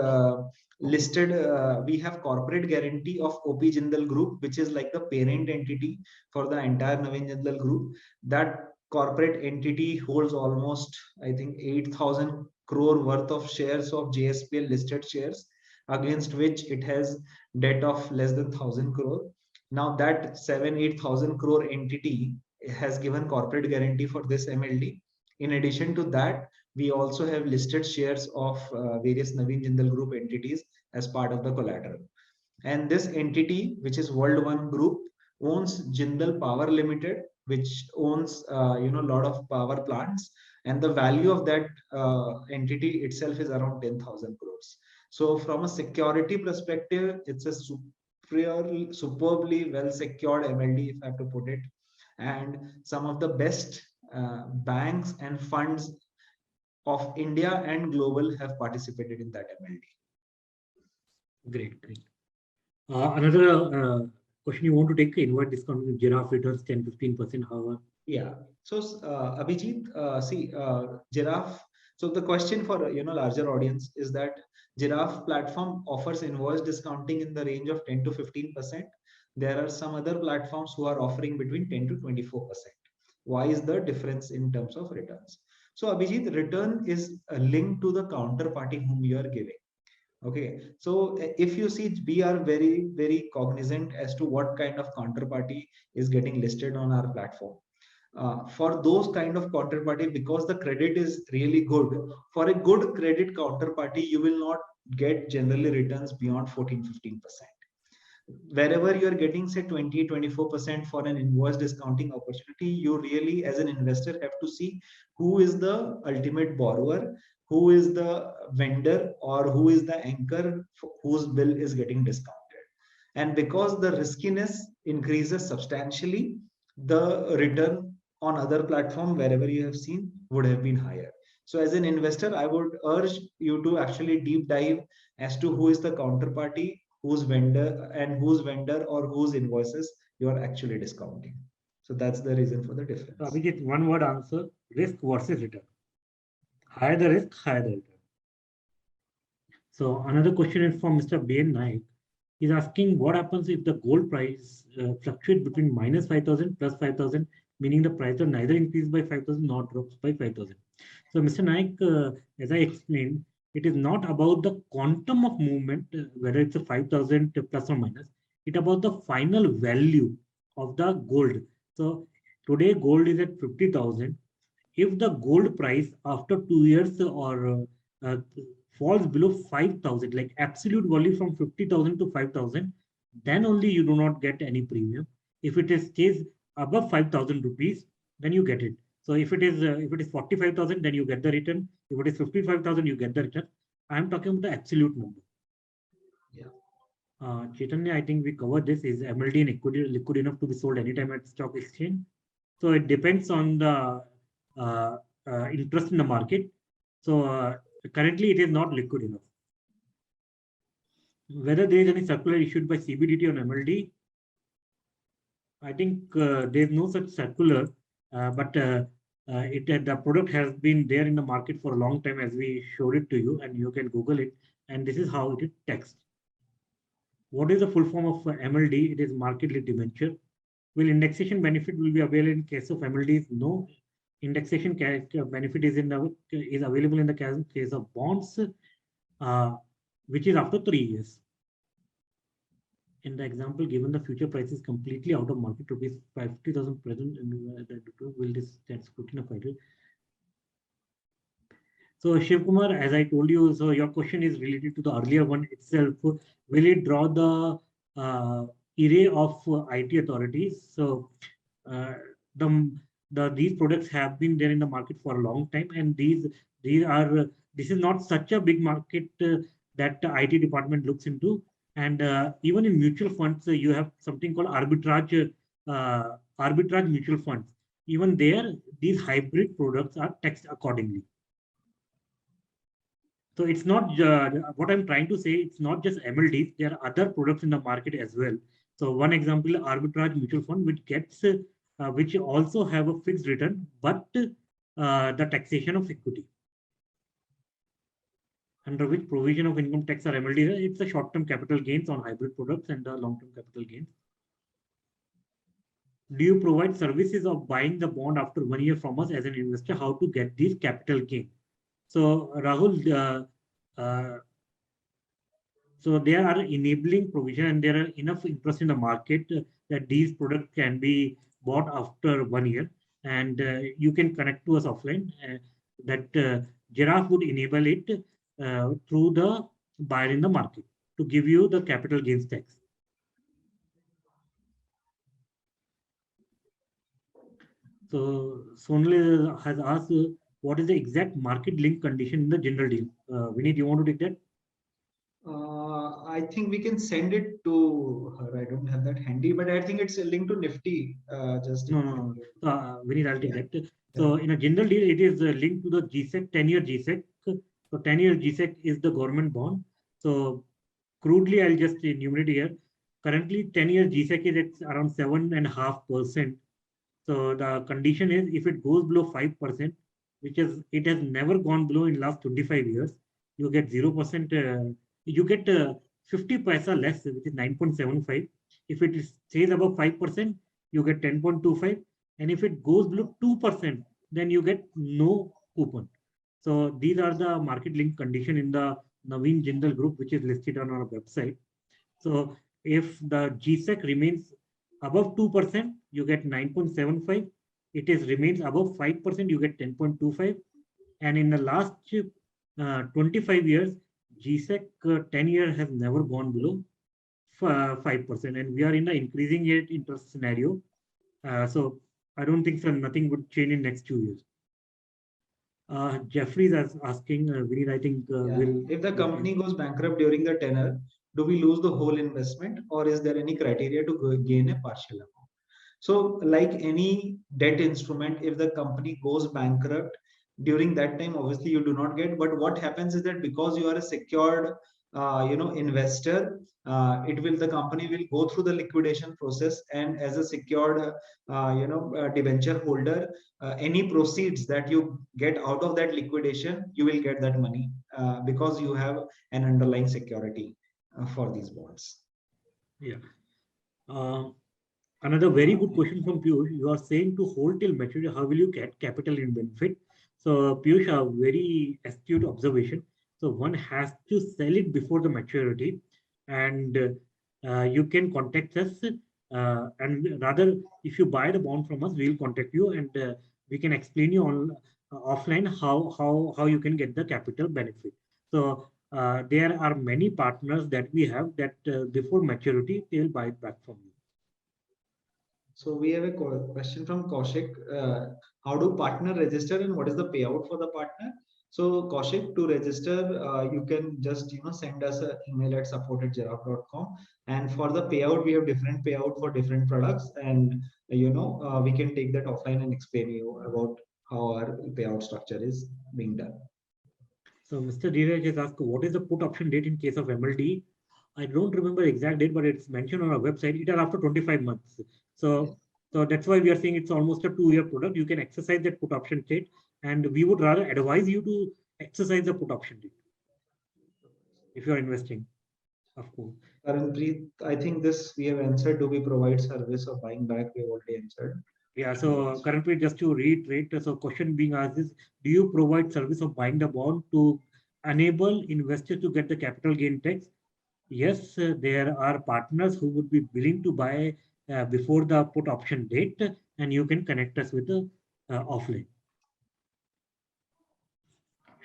listed we have corporate guarantee of OP Jindal Group, which is like the parent entity for the entire Naveen Jindal Group. That corporate entity holds almost, I think, 8,000 crore worth of shares of JSPL listed shares, against which it has debt of less than 1,000 crore. Now that 7-8,000 crore entity has given corporate guarantee for this MLD. In addition to that, we also have listed shares of various Naveen Jindal Group entities as part of the collateral. And this entity, which is World One Group, owns Jindal Power Limited, which owns a lot of power plants, and the value of that entity itself is around 10,000 crores. So from a security perspective, it's a superbly well secured MLD, if I have to put it. And some of the best banks and funds of India and global have participated in that MLD. Great, great. Another question you want to take, invite discount with Jiraaf returns 10-15%, however. Yeah. So Abhijit, see, Jiraaf. So the question for larger audience is that Jiraaf platform offers invoice discounting in the range of 10 to 15%. There are some other platforms who are offering between 10 to 24%. Why is the difference in terms of returns? So Abhijit, return is linked to the counterparty whom you are giving. Okay, so if you see, we are very, very cognizant as to what kind of counterparty is getting listed on our platform. For those kind of counterparty, because the credit is really good, for a good credit counterparty, you will not get generally returns beyond 14-15%. Wherever you are getting say 20-24% for an invoice discounting opportunity, you really as an investor have to see who is the ultimate borrower, who is the vendor, or who is the anchor whose bill is getting discounted. And because the riskiness increases substantially, the return on other platform wherever you have seen would have been higher. So as an investor, I would urge you to actually deep dive as to who is the counterparty, whose vendor or whose invoices you are actually discounting. So that's the reason for the difference. So Abhijit, one word answer, risk versus return. Higher the risk, higher the return. So another question is from Mr. Ben Naik. He's asking what happens if the gold price fluctuates between minus 5,000 plus 5,000, meaning the price will neither increase by 5,000 nor drops by 5,000. So Mr. Naik, as I explained, it is not about the quantum of movement, whether it's a 5,000 plus or minus. It's about the final value of the gold. So today gold is at 50,000. If the gold price after 2 years or falls below 5,000, like absolute value from 50,000 to 5,000, then only you do not get any premium. If it is stays above 5,000 rupees, then you get it. So if it is 45,000, then you get the return. If it is 55,000, you get the return. I am talking about the absolute number. Yeah. Chaitanya, I think we covered this. Is MLD in equity liquid enough to be sold anytime at stock exchange? So it depends on the interest in the market. So currently it is not liquid enough. Whether there is any circular issued by CBDT on MLD, I think there is no such circular, but the product has been there in the market for a long time, as we showed it to you, and you can Google it. And this is how it is text. What is the full form of MLD? It is market-linked debenture. Will indexation benefit will be available in case of MLDs? No. Indexation benefit is available in the case of bonds, which is after 3 years. In the example given, the future price is completely out of market, rupees 50,000 present, and will this scrutiny of idle? So Shiv Kumar, as I told you, so your question is related to the earlier one itself. Will it draw the array of IT authorities? So these products have been there in the market for a long time, and this is not such a big market that the IT department looks into. And even in mutual funds, you have something called arbitrage mutual funds. Even there, these hybrid products are taxed accordingly. So it's not what I'm trying to say. It's not just MLDs. There are other products in the market as well. So one example, arbitrage mutual fund, which also have a fixed return, but the taxation of equity. Under which provision of income tax or MLD? It's the short-term capital gains on hybrid products and the long-term capital gains. Do you provide services of buying the bond after 1 year from us as an investor? How to get these capital gain? So Rahul, so there are enabling provision, and there are enough interest in the market that these products can be bought after 1 year, and you can connect to us offline. That Jiraaf would enable it through the buyer in the market to give you the capital gains tax. So Sonal has asked, what is the exact market link condition in the general deal? Vineet, you want to take that? I think we can send it to her. I don't have that handy, but I think it's linked to Nifty. Just if No, you no, can no. give. Vineet, I'll take Yeah, that. yeah. So in a general deal, it is linked to the GSEC, 10-year GSEC. So 10-year GSEC is the government bond. So crudely, I'll just enumerate here. Currently, 10-year GSEC is at around 7.5%. So the condition is if it goes below 5%, which is it has never gone below in last 25 years, you get 0%. You get 50 paisa less, which is 9.75. If it stays above 5%, you get 10.25. And if it goes below 2%, then you get no coupon. So these are the market link condition in the Naveen Jindal group, which is listed on our website. So if the GSEC remains above 2%, you get 9.75. It is remains above 5%, you get 10.25. And in the last 25 years, GSEC 10 year has never gone below 5%. And we are in the increasing rate interest scenario. So I don't think so, nothing would change in next 2 years. Jeffrey is asking, Vineet, I think Yeah. will. If the company goes bankrupt during the tenure, do we lose the whole investment, or is there any criteria to gain a partial amount? So, like any debt instrument, if the company goes bankrupt during that time, obviously you do not get. But what happens is that because you are a secured, investor, it will the company will go through the liquidation process, and as a secured, debenture holder, any proceeds that you get out of that liquidation, you will get that money because you have an underlying security for these bonds. Yeah. Uh, Another very good question from Piyush. You are saying to hold till maturity, how will you get capital in benefit? So Piyush, a very astute observation. So one has to sell it before the maturity, and you can contact us. And rather, if you buy the bond from us, we will contact you, and we can explain you on offline how you can get the capital benefit. So there are many partners that we have that before maturity they will buy it back from you. So we have a question from Kaushik. How do partner register and what is the payout for the partner? So Kaushik, to register, you can just send us an email at support@jiraaf.com. And for the payout, we have different payout for different products, and we can take that offline and explain you about how our payout structure is being done. So Mr. Dheeraj has asked, what is the put option date in case of MLD? I don't remember exact date, but it's mentioned on our website. It is after 25 months. Yes. So that's why we are saying it's almost a 2-year product. You can exercise that put option date, and we would rather advise you to exercise the put option date if you are investing, of course. Karanpreet, I think this we have answered. Do we provide service of buying back? We have already answered. Yeah, so currently, just to reiterate, so question being asked is, do you provide service of buying the bond to enable investors to get the capital gain tax? Yes, there are partners who would be willing to buy before the put option date, and you can connect us with the offline.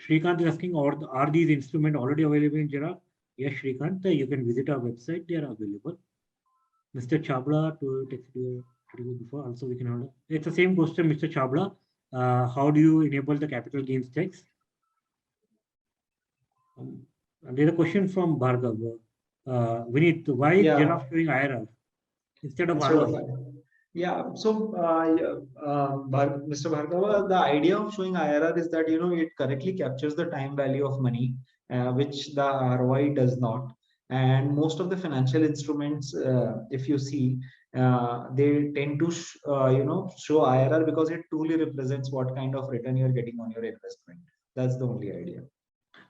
Shrikant is asking, are these instruments already available in Jiraaf? Yes, Shrikant, you can visit our website. They are available. Mr. Chabla, to text you before, also we can order. It's the same question, Mr. Chabla. How do you enable the capital gains tax? And there's a question from Bhargav. Vineet, why is Yeah. Jiraaf showing IRR instead of So, ROI? yeah. So, Mr. Bhargava, the idea of showing IRR is that it correctly captures the time value of money, which the ROI does not. And most of the financial instruments, if you see, they tend to show IRR because it truly represents what kind of return you're getting on your investment. That's the only idea.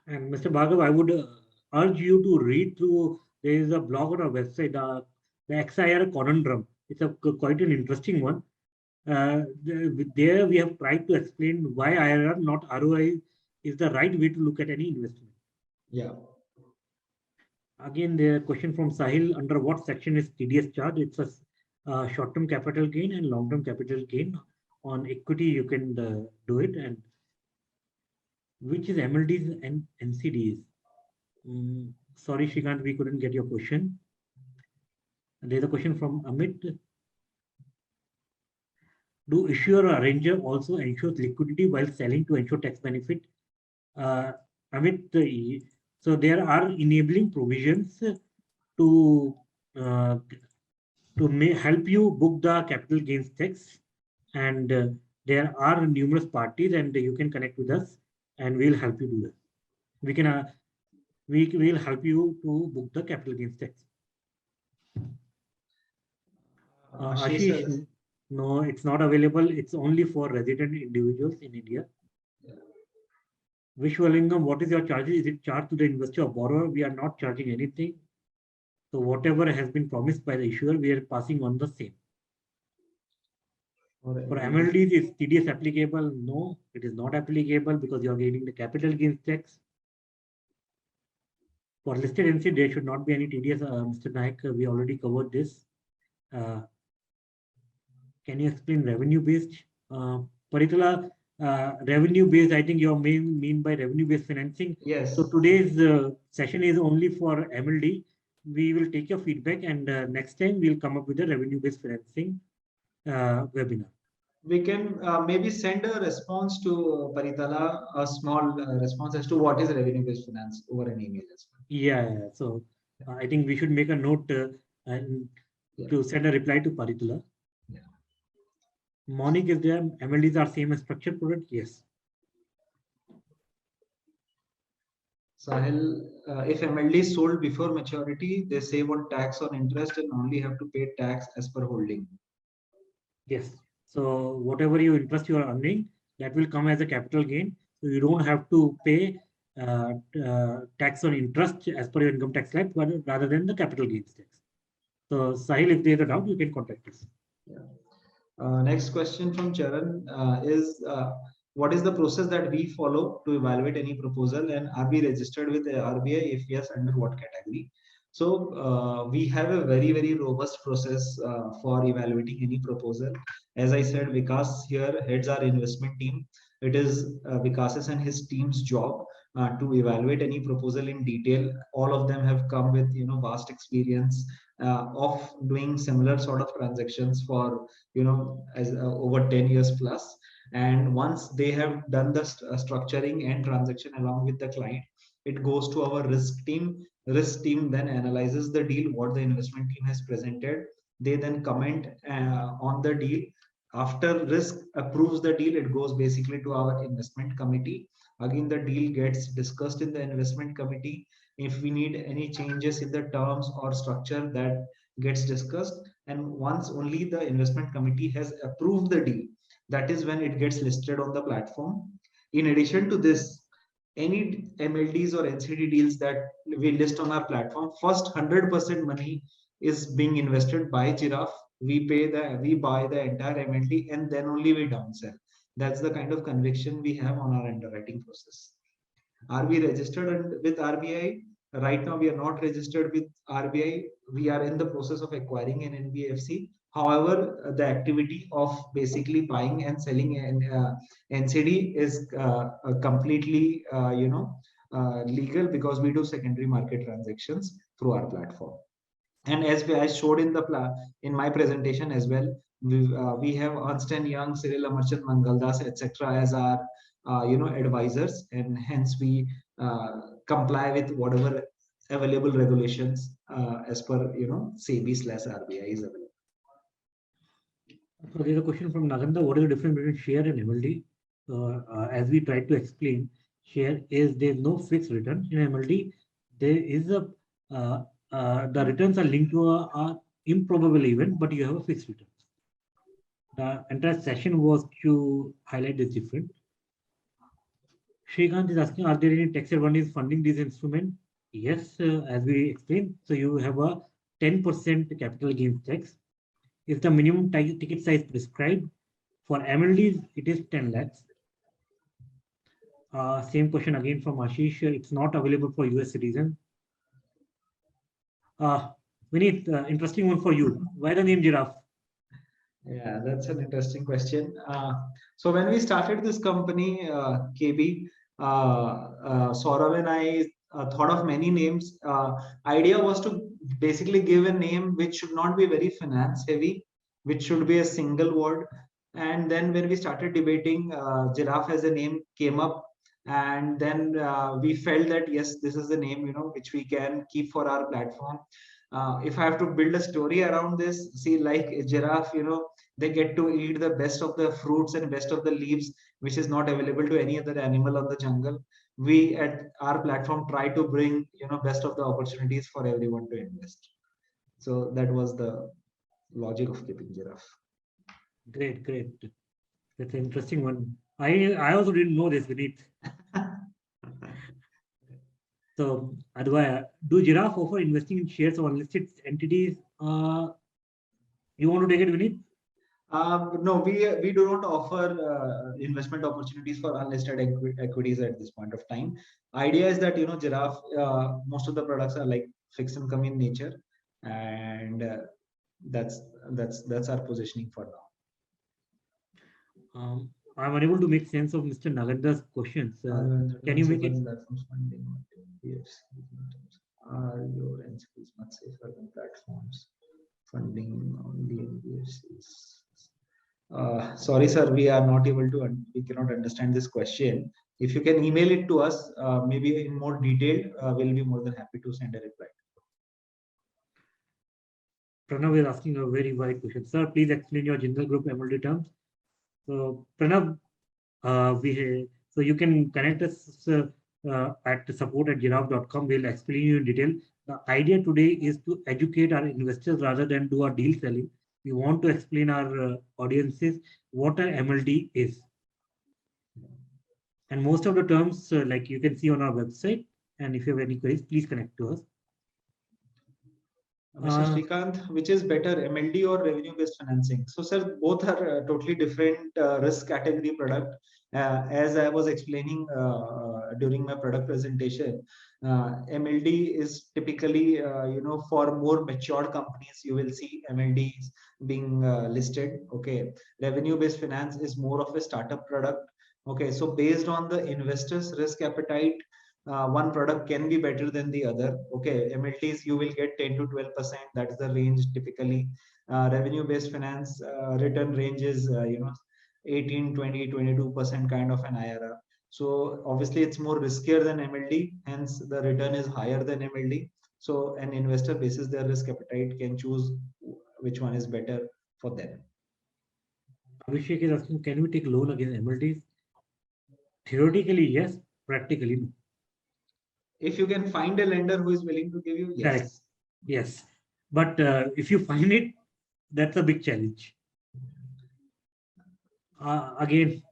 And Mr. Bhargav, I would urge you to read through. There is a blog on our website, the XIR Conundrum. It's quite an interesting one. There we have tried to explain why IRR, not ROI, is the right way to look at any investment. Yeah. Again, the question from Sahil, under what section is TDS charged? It's a short-term capital gain and long-term capital gain. On equity, you can do it. And which is MLDs and NCDs? Sorry, Shrikant, we couldn't get your question. There's a question from Amit. Do issuer or arranger also ensure liquidity while selling to ensure tax benefit? Amit, So there are enabling provisions to help you book the capital gains tax, and there are numerous parties, and you can connect with us, and we'll help you do that. We will help you to book the capital gains tax. Ashish, no, it's not available. It's only for resident individuals in India. Yeah. Vishwalingam, what is your charges? Is it charged to the investor or borrower? We are not charging anything. So whatever has been promised by the issuer, we are passing on the same. For MLDs, is TDS applicable? No, it is not applicable because you are getting the capital gains tax. For listed entity, there should not be any TDS. Mr. Naik, we already covered this. Can you explain revenue-based? Paritala, revenue-based, I think you mean by revenue-based financing. Yes. So today's session is only for MLD. We will take your feedback, and next time we'll come up with a revenue-based financing webinar. We can maybe send a response to Paritala, a small response as to what is revenue-based finance over an email as well. Yeah. So I think we should make a note and to send a reply to Paritala. Yeah. Monique, is there MLDs are same as structured product? Yes. Sahil, if MLD is sold before maturity, they save on tax on interest and only have to pay tax as per holding. Yes. So whatever you interest you are earning, that will come as a capital gain. So you don't have to pay tax on interest as per your income tax slab, but rather than the capital gains tax. So Sahil, if there's a doubt, you can contact us. Yeah. Next question from Charan is what is the process that we follow to evaluate any proposal, and are we registered with the RBI? If yes, under what category? So we have a very robust process for evaluating any proposal. As I said, Vikas here heads our investment team. It is Vikas's and his team's job to evaluate any proposal in detail. All of them have come with vast experience of doing similar sort of transactions for as over 10 years plus. And once they have done the structuring and transaction along with the client, it goes to our risk team then analyzes the deal, what the investment team has presented. They then comment on the deal. After risk approves the deal, it goes basically to our investment committee. Again, the deal gets discussed in the investment committee. If we need any changes in the terms or structure, that gets discussed. And once only the investment committee has approved the deal, that is when it gets listed on the platform. In addition to this, any MLDs or NCD deals that we list on our platform, first 100% money is being invested by Jiraaf. We buy the entire MLD, and then only we downsell. That's the kind of conviction we have on our underwriting process. Are we registered with RBI? Right now, we are not registered with RBI. We are in the process of acquiring an NBFC. However, the activity of basically buying and selling an NCD is completely, legal, because we do secondary market transactions through our platform. And as I showed in my presentation as well, we have Ernst & Young, Cyril Amarchand Mangaldas, etc. as our advisors, and hence we comply with whatever available regulations as per SEBI/RBI is available. So there's a question from Naganda. What is the difference between share and MLD? As we tried to explain, share is there's no fixed return. In MLD, there is the returns are linked to a improbable event, but you have a fixed return. The entire session was to highlight this difference. Shrikant is asking, are there any tax advantages funding this instrument? Yes, as we explained. So you have a 10% capital gains tax. If the minimum ticket size prescribed for MLDs, it is 10 lakhs. Same question again from Ashish. It's not available for US citizens. Vineet, interesting one for you. Why the name Jiraaf? Yeah, that's an interesting question. So when we started this company, KB, Saurav and I thought of many names. Idea was to basically give a name which should not be very finance heavy, which should be a single word. And then when we started debating, Jiraaf as a name came up. And then we felt that yes, this is the name, which we can keep for our platform. If I have to build a story around this, see, like giraffe, they get to eat the best of the fruits and best of the leaves, which is not available to any other animal on the jungle. We at our platform try to bring, best of the opportunities for everyone to invest. So that was the logic of keeping giraffe. Great, great. That's an interesting one. I also didn't know this, Vineet. So, Advaya, do Giraffe offer investing in shares of unlisted entities? You want to take it, Vineet? No, we do not offer investment opportunities for unlisted equities at this point of time. Idea is that Giraffe, most of the products are like fixed income in nature, and that's that's our positioning for now. I'm unable to make sense of Mr. Naganda's questions. Can you make it? Are your NCPs much safer than platforms funding on the NBFCs? Sorry, sir, we are not able to, we cannot understand this question. If you can email it to us, maybe in more detail, we'll be more than happy to send a reply. Pranav is asking a very wide question. Sir, please explain your general group MLD terms. So, Pranav, so you can connect us at support@giraffe.com. We'll explain you in detail. The idea today is to educate our investors rather than do our deal selling. We want to explain our audiences what an MLD is. And most of the terms, like you can see on our website. And if you have any queries, please connect to us. Mr. Srikanth, which is better, MLD or revenue-based financing? So, sir, both are totally different risk category product. As I was explaining during my product presentation, MLD is typically, for more matured companies, you will see MLDs being listed. Okay, revenue-based finance is more of a startup product. Okay, so based on the investor's risk appetite, one product can be better than the other. Okay, MLTs you will get 10 to 12%. That's the range typically. Revenue-based finance return range is 18, 20, 22% kind of an IRR. So obviously it's more riskier than MLD, hence the return is higher than MLD. So an investor basis their risk appetite can choose which one is better for them. Abhishek is asking, can we take loan against MLDs? Theoretically, yes. Practically, no. If you can find a lender who is willing to give you, yes. Correct. Yes. But if you find it, that's a big challenge. Again,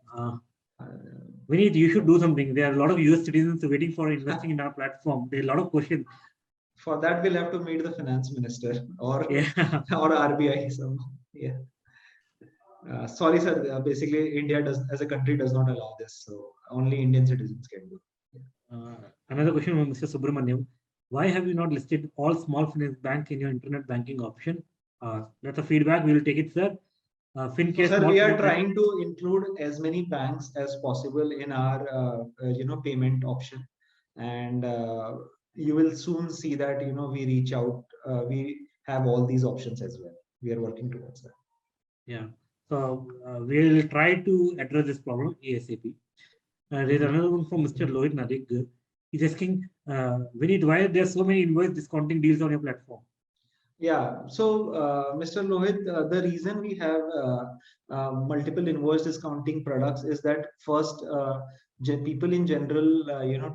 Vineet, you should do something. There are a lot of US citizens waiting for investing in our platform. There are a lot of questions. For that, we'll have to meet the finance minister or or RBI. So yeah. Sorry, sir. Basically, India does, as a country, does not allow this. So only Indian citizens can do. Another question from Mr. Subramaniam. Why have you not listed all small finance bank in your internet banking option? That's a feedback. We will take it, sir. So, sir, we are trying to include as many banks as possible in our payment option, and you will soon see that we reach out. We have all these options as well. We are working towards that. Yeah. So we'll try to address this problem ASAP. There's another one from Mr. Lohit Nadik. He's asking, Vineet, why are there so many invoice discounting deals on your platform? Yeah, so Mr. Lohit, the reason we have multiple invoice discounting products is that first, people in general,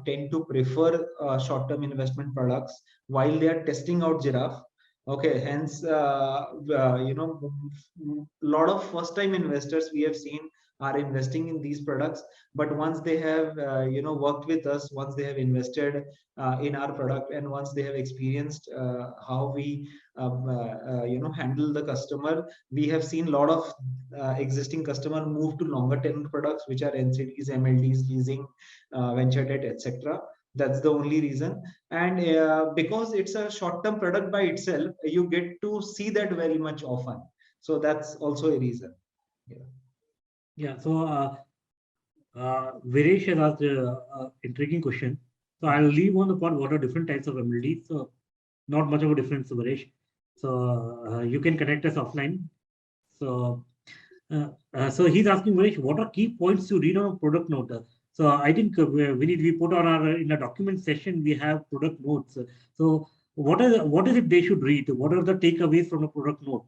tend to prefer short-term investment products while they are testing out Giraffe. Okay, hence, lot of first-time investors we have seen are investing in these products. But once they have, worked with us, once they have invested in our product, and once they have experienced how we handle the customer, we have seen a lot of existing customer move to longer term products, which are NCDs, MLDs, leasing, venture debt, etc. That's the only reason. And because it's a short term product by itself, you get to see that very much often. So that's also a reason. Yeah. So Viresh has asked an intriguing question. So I'll leave on the part what are different types of MLDs. So not much of a difference, Viresh. So you can connect us offline. So so he's asking, Viresh, what are key points to read on a product note? So I think we put on our in a document session we have product notes. So what is it they should read? What are the takeaways from a product note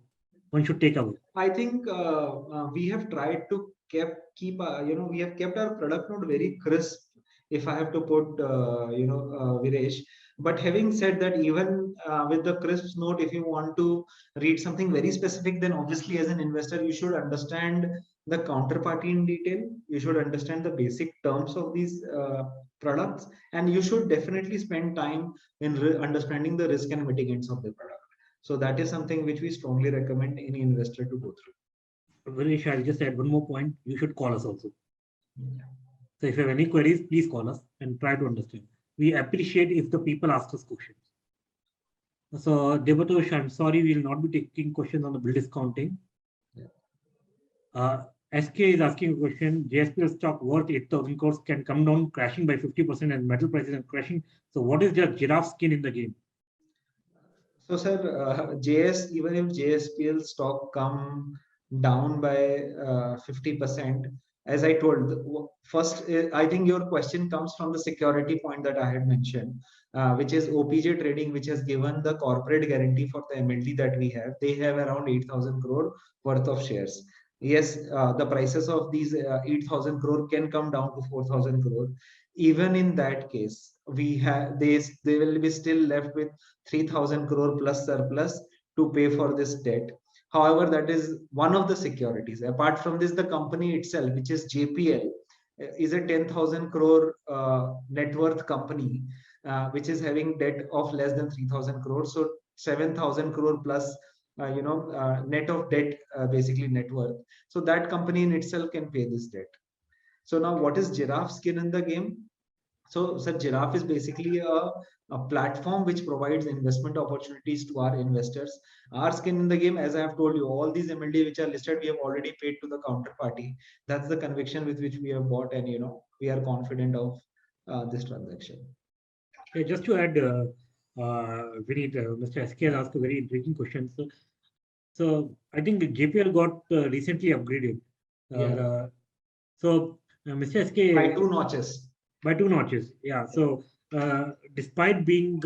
one should take away? I think we have tried to keep we have kept our product note very crisp. If I have to put Viresh, but having said that, even with the crisp note, if you want to read something very specific, then obviously as an investor you should understand the counterparty in detail. You should understand the basic terms of these products, and you should definitely spend time in understanding the risk and mitigants of the product. So that is something which we strongly recommend any investor to go through. Vinesh, I'll just add one more point. You should call us also. Yeah. So if you have any queries, please call us and try to understand. We appreciate if the people ask us questions. So Debentures, I'm sorry, we will not be taking questions on the bill discounting. Yeah. SK is asking a question. JSPL stock worth 8,000 crores can come down, crashing by 50%, and metal prices are crashing. So what is their giraffe skin in the game? So, sir, even if JSPL stock come down by 50%, as I told, first, I think your question comes from the security point that I had mentioned, which is OPJ Trading, which has given the corporate guarantee for the MLD that we have. They have around 8,000 crore worth of shares. Yes, the prices of these 8,000 crore can come down to 4,000 crore. Even in that case, they will be still left with 3,000 crore plus surplus to pay for this debt. However, that is one of the securities. Apart from this, the company itself, which is JPL, is a 10,000 crore net worth company, which is having debt of less than 3,000 crore. So 7,000 crore plus, net of debt, basically net worth. So that company in itself can pay this debt. So now, what is Giraffe skin in the game? So, sir, Giraffe is basically a platform which provides investment opportunities to our investors. Our skin in the game, as I have told you, all these MLD which are listed, we have already paid to the counterparty. That's the conviction with which we have bought, and we are confident of this transaction. Yeah, just to add, Vineet, Mr. SK has asked a very intriguing question. So I think the JPL got recently upgraded. Yeah. Mr. SK By 2 notches. By 2 notches, yeah. So despite being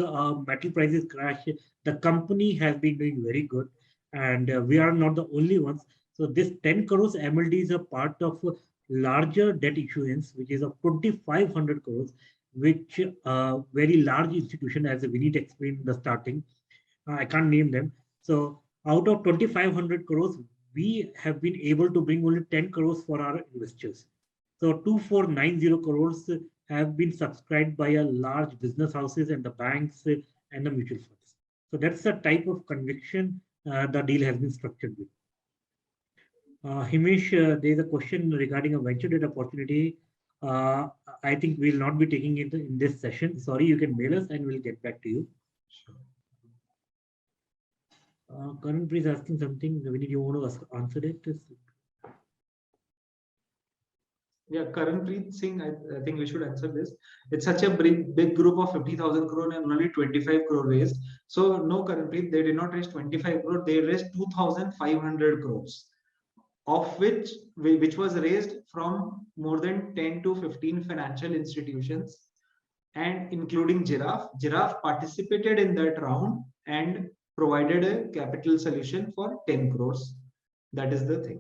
metal prices crash, the company has been doing very good, and we are not the only ones. So this 10 crores MLD is a part of a larger debt issuance, which is of 2,500 crores, which very large institution, as Vineet explained in the starting, I can't name them. So out of 2,500 crores, we have been able to bring only 10 crores for our investors. So 2,490 crores have been subscribed by a large business houses and the banks and the mutual funds. So that's the type of conviction the deal has been structured with. Himish, there is a question regarding a venture debt opportunity. I think we'll not be taking it in this session. Sorry, you can mail us and we'll get back to you. Karan, please asking something. Vinny, you want to answer it? Yeah, Karanpreet Singh, I think we should answer this. It's such a big group of 50,000 crore and only 25 crore raised. So, no, Karanpreet, they did not raise 25 crore, they raised 2,500 crores, of which was raised from more than 10 to 15 financial institutions, and including Giraffe. Giraffe participated in that round and provided a capital solution for 10 crores. That is the thing.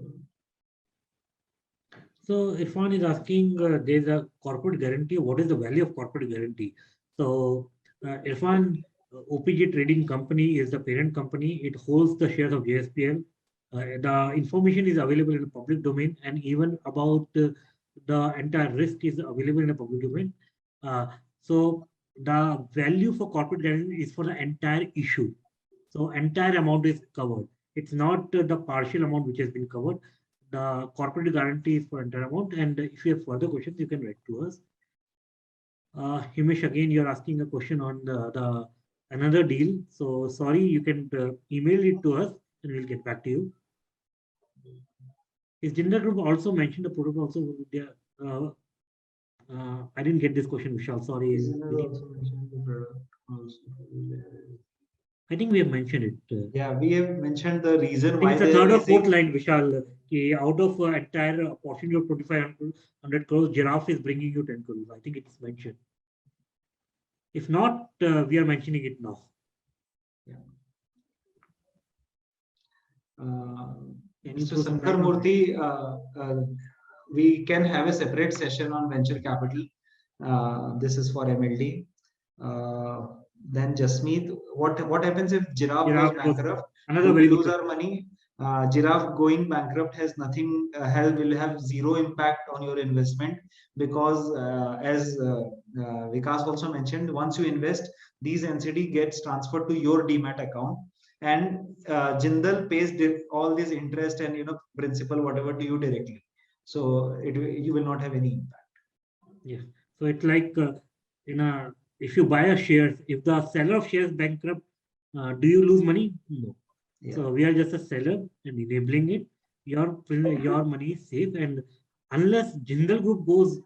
So Irfan is asking, there's a corporate guarantee. What is the value of corporate guarantee? So Irfan, OPG Trading Company is the parent company. It holds the shares of JSPL. The information is available in the public domain, and even about the entire risk is available in the public domain. So the value for corporate guarantee is for the entire issue. So entire amount is covered. It's not the partial amount which has been covered. The corporate guarantee is for entire amount. And if you have further questions, you can write to us. Himish, again, you're asking a question on the another deal. So sorry, you can email it to us and we'll get back to you. Is Jinder Group also mentioned the product also? I didn't get this question, Vishal. Sorry. I think we have mentioned it. Yeah, we have mentioned the I reason think why it's the they're third or fourth raising. line, Vishal. Out of entire opportunity of 2,500 crores, Giraffe is bringing you 10 crores. I think it's mentioned. If not, we are mentioning it now. Yeah. Can you Mr. throw some Sankar light on that? Murthy, we can have a separate session on venture capital. This is for MLD. Then Jasmeet, what happens if Jiraaf goes Giraffe goes bankrupt? another Do we very good lose our question. money? Jiraaf going bankrupt has nothing, will have zero impact on your investment because, as Vikas also mentioned, once you invest, these NCD gets transferred to your demat account, and Jindal pays all this interest and principal whatever to you directly. So you will not have any impact. Yes. So it's like in a if you buy a shares, if the seller of shares bankrupt, do you lose money? No. Yeah. So we are just a seller and enabling it. Your money is safe, and unless Jindal Group goes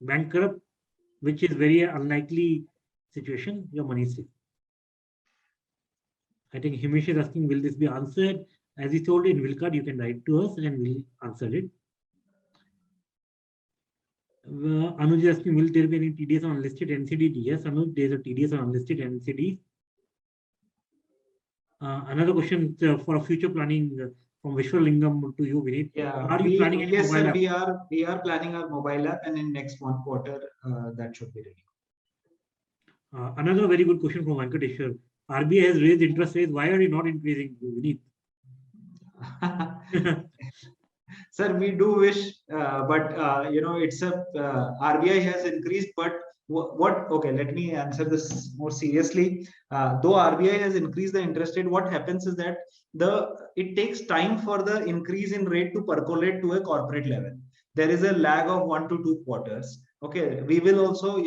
bankrupt, which is very unlikely situation, your money is safe. I think Himish is asking, will this be answered? As he told in Wilcard, you can write to us and we'll answer it. Anuj is asking, will there be any TDS on unlisted NCD? Yes, Anuj, there's a TDS on unlisted NCD. Another question for future planning from Vishwalingam to you, Vineet. Yeah, Are you planning any yes, mobile sir. app? We are planning our mobile app, and in next 1 quarter, that should be ready. Another very good question from Venkateshwar. RBI has raised interest rates. Why are you not increasing, Vineet? Sir, we do wish, but it's a RBI has increased, but what? Okay, let me answer this more seriously. Though RBI has increased the interest rate, what happens is that it takes time for the increase in rate to percolate to a corporate level. There is a lag of 1 to 2 quarters. Okay, we will also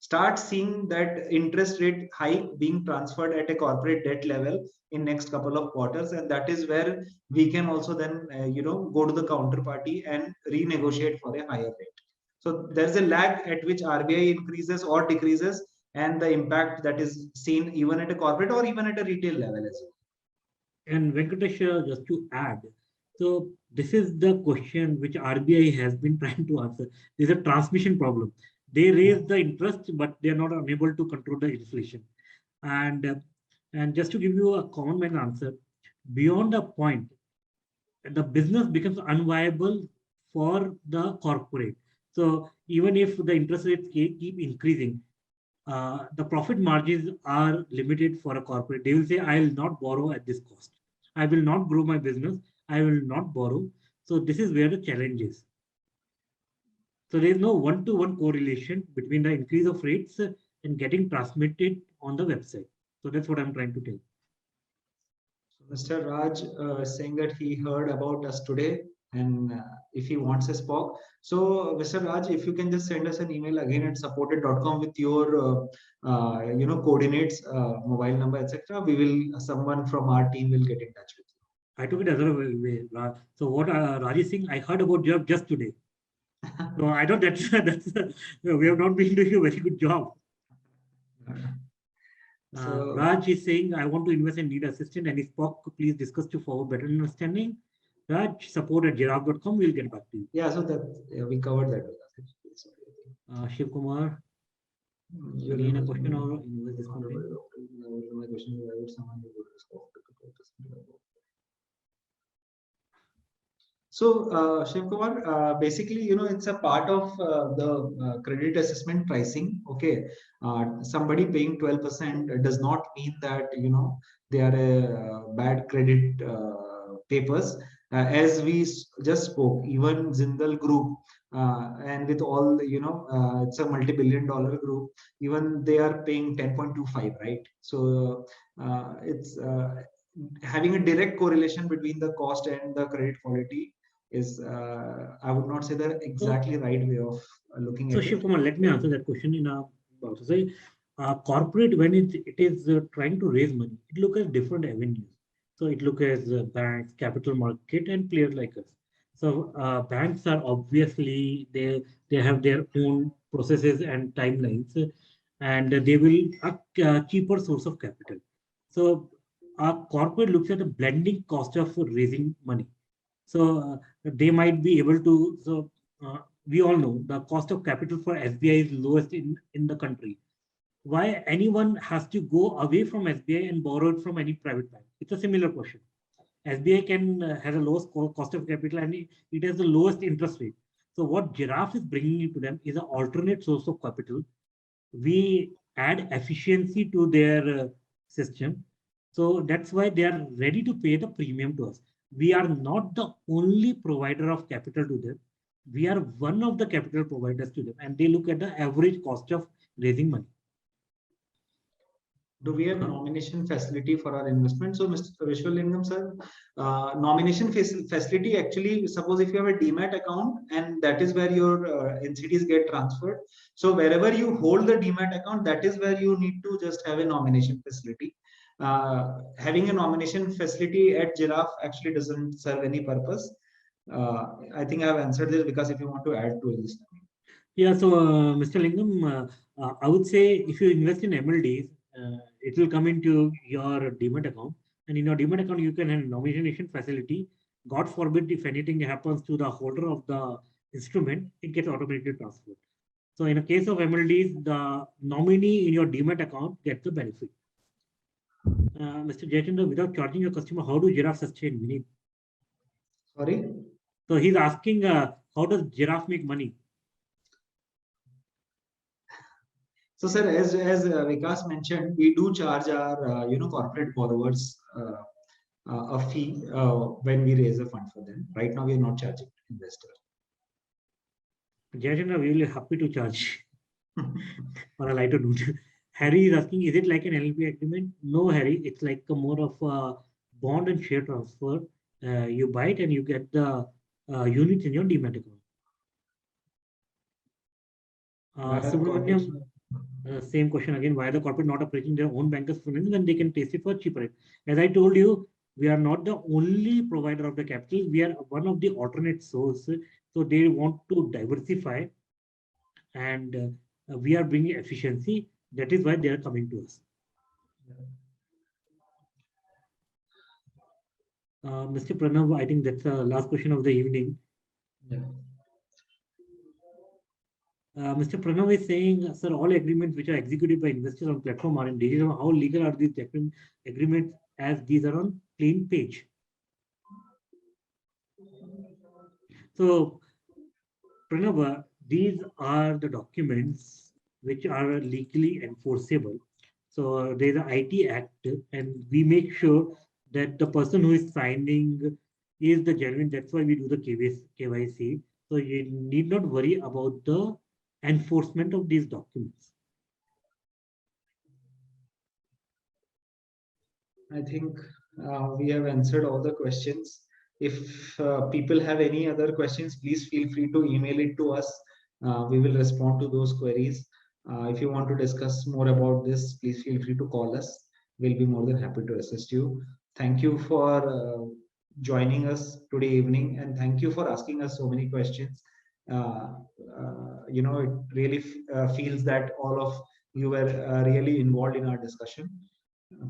start seeing that interest rate hike being transferred at a corporate debt level in next couple of quarters, and that is where we can also then go to the counterparty and renegotiate for a higher rate. So there's a lag at which RBI increases or decreases, and the impact that is seen even at a corporate or even at a retail level as well. And Venkatesh, just to add, so this is the question which RBI has been trying to answer. There's a transmission problem. They raise the interest, but they are not unable to control the inflation. And just to give you a common man answer, beyond a point, the business becomes unviable for the corporate. So even if the interest rates keep increasing, the profit margins are limited for a corporate. They will say, I will not borrow at this cost. I will not grow my business. I will not borrow. So this is where the challenge is. So there is no one-to-one correlation between the increase of rates and getting transmitted on the website. So that's what I'm trying to tell. Mr. Raj is saying that he heard about us today, and if he wants a spoke. So, Mr. Raj, if you can just send us an email again at supported.com with your coordinates, mobile number, etc. We will someone from our team will get in touch with you. I took it other way. So what Raj is saying, I heard about job just today. So I know that's we have not been doing a very good job. Raj is saying, I want to invest and need assistance. Any Spock, please discuss to forward better understanding. Raj, support at Jiraaf.com. We'll get back to you. Yeah, so that we covered that. Shiv Kumar. Again, a question or invest this company. My question is, why would someone be So, Shiv Kumar, basically, it's a part of the credit assessment pricing. Okay, somebody paying 12% does not mean that they are a bad credit papers. As we just spoke, even Zindal Group, and with all it's a multi-billion-dollar group. Even they are paying 10.25, right? So it's having a direct correlation between the cost and the credit quality is I would not say the exactly right way of looking So at it. Shiv, let me answer that question in a say corporate when it is trying to raise money, it looks at different avenues. So it looks as banks, capital market, and players like us. So banks are obviously they have their own processes and timelines, and they will a cheaper source of capital. So our corporate looks at the blending cost of raising money. So they might be able to. So we all know the cost of capital for SBI is lowest in the country. Why anyone has to go away from SBI and borrow it from any private bank? It's a similar question. SBI can has a lowest cost of capital and it has the lowest interest rate. So what Giraffe is bringing to them is an alternate source of capital. We add efficiency to their system. So that's why they are ready to pay the premium to us. We are not the only provider of capital to them. We are one of the capital providers to them, and they look at the average cost of raising money. Do we have nomination facility for our investment? So, Mr. Vishwalingam sir, nomination facility actually, suppose if you have a Demat account and that is where your NCDs get transferred. So, wherever you hold the Demat account, that is where you need to just have a nomination facility. Having a nomination facility at Giraffe actually doesn't serve any purpose. I think I have answered this because if you want to add to this. Yeah, so Mr. Lingam, I would say if you invest in MLDs, it will come into your Demat account. And in your Demat account, you can have nomination facility. God forbid, if anything happens to the holder of the instrument, it gets automatically transferred. So in a case of MLDs, the nominee in your Demat account gets the benefit. Mr. Jayachandra, without charging your customer, how do Giraffe sustain? Vineet? Sorry? So he's asking, how does Giraffe make money? So, sir, as Vikas mentioned, we do charge our corporate borrowers a fee when we raise a fund for them. Right now, we are not charging investors. Jayachandra, we will be happy to charge. On a lighter note, Harry is asking, is it like an LLP agreement? No, Harry, it's like a more of a bond and share transfer. You buy it and you get the units in your Demat account. Subramaniam, same question again. Why the corporate not approaching their own bankers finance when they can taste it for cheaper? As I told you, we are not the only provider of the capital. We are one of the alternate sources. So they want to diversify, and we are bringing efficiency. That is why they are coming to us. Mr. Pranav, I think that's the last question of the evening. Yeah. Mr. Pranav is saying, sir, all agreements which are executed by investors on platform are in digital. How legal are these agreements as these are on plain page? So, Pranav, these are the documents which are legally enforceable. So there's an IT Act, and we make sure that the person who is signing is the genuine. That's why we do the KYC. So you need not worry about the enforcement of these documents. I think we have answered all the questions. If people have any other questions, please feel free to email it to us. We will respond to those queries. If you want to discuss more about this, please feel free to call us. We'll be more than happy to assist you. Thank you for joining us today evening, and thank you for asking us so many questions. It really feels that all of you were really involved in our discussion.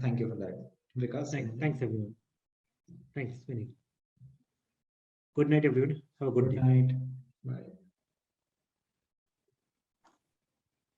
Thank you for that. Vikas. Thanks everyone. Thanks, Vineet. Good night, everyone. Have a good day. Night. Bye.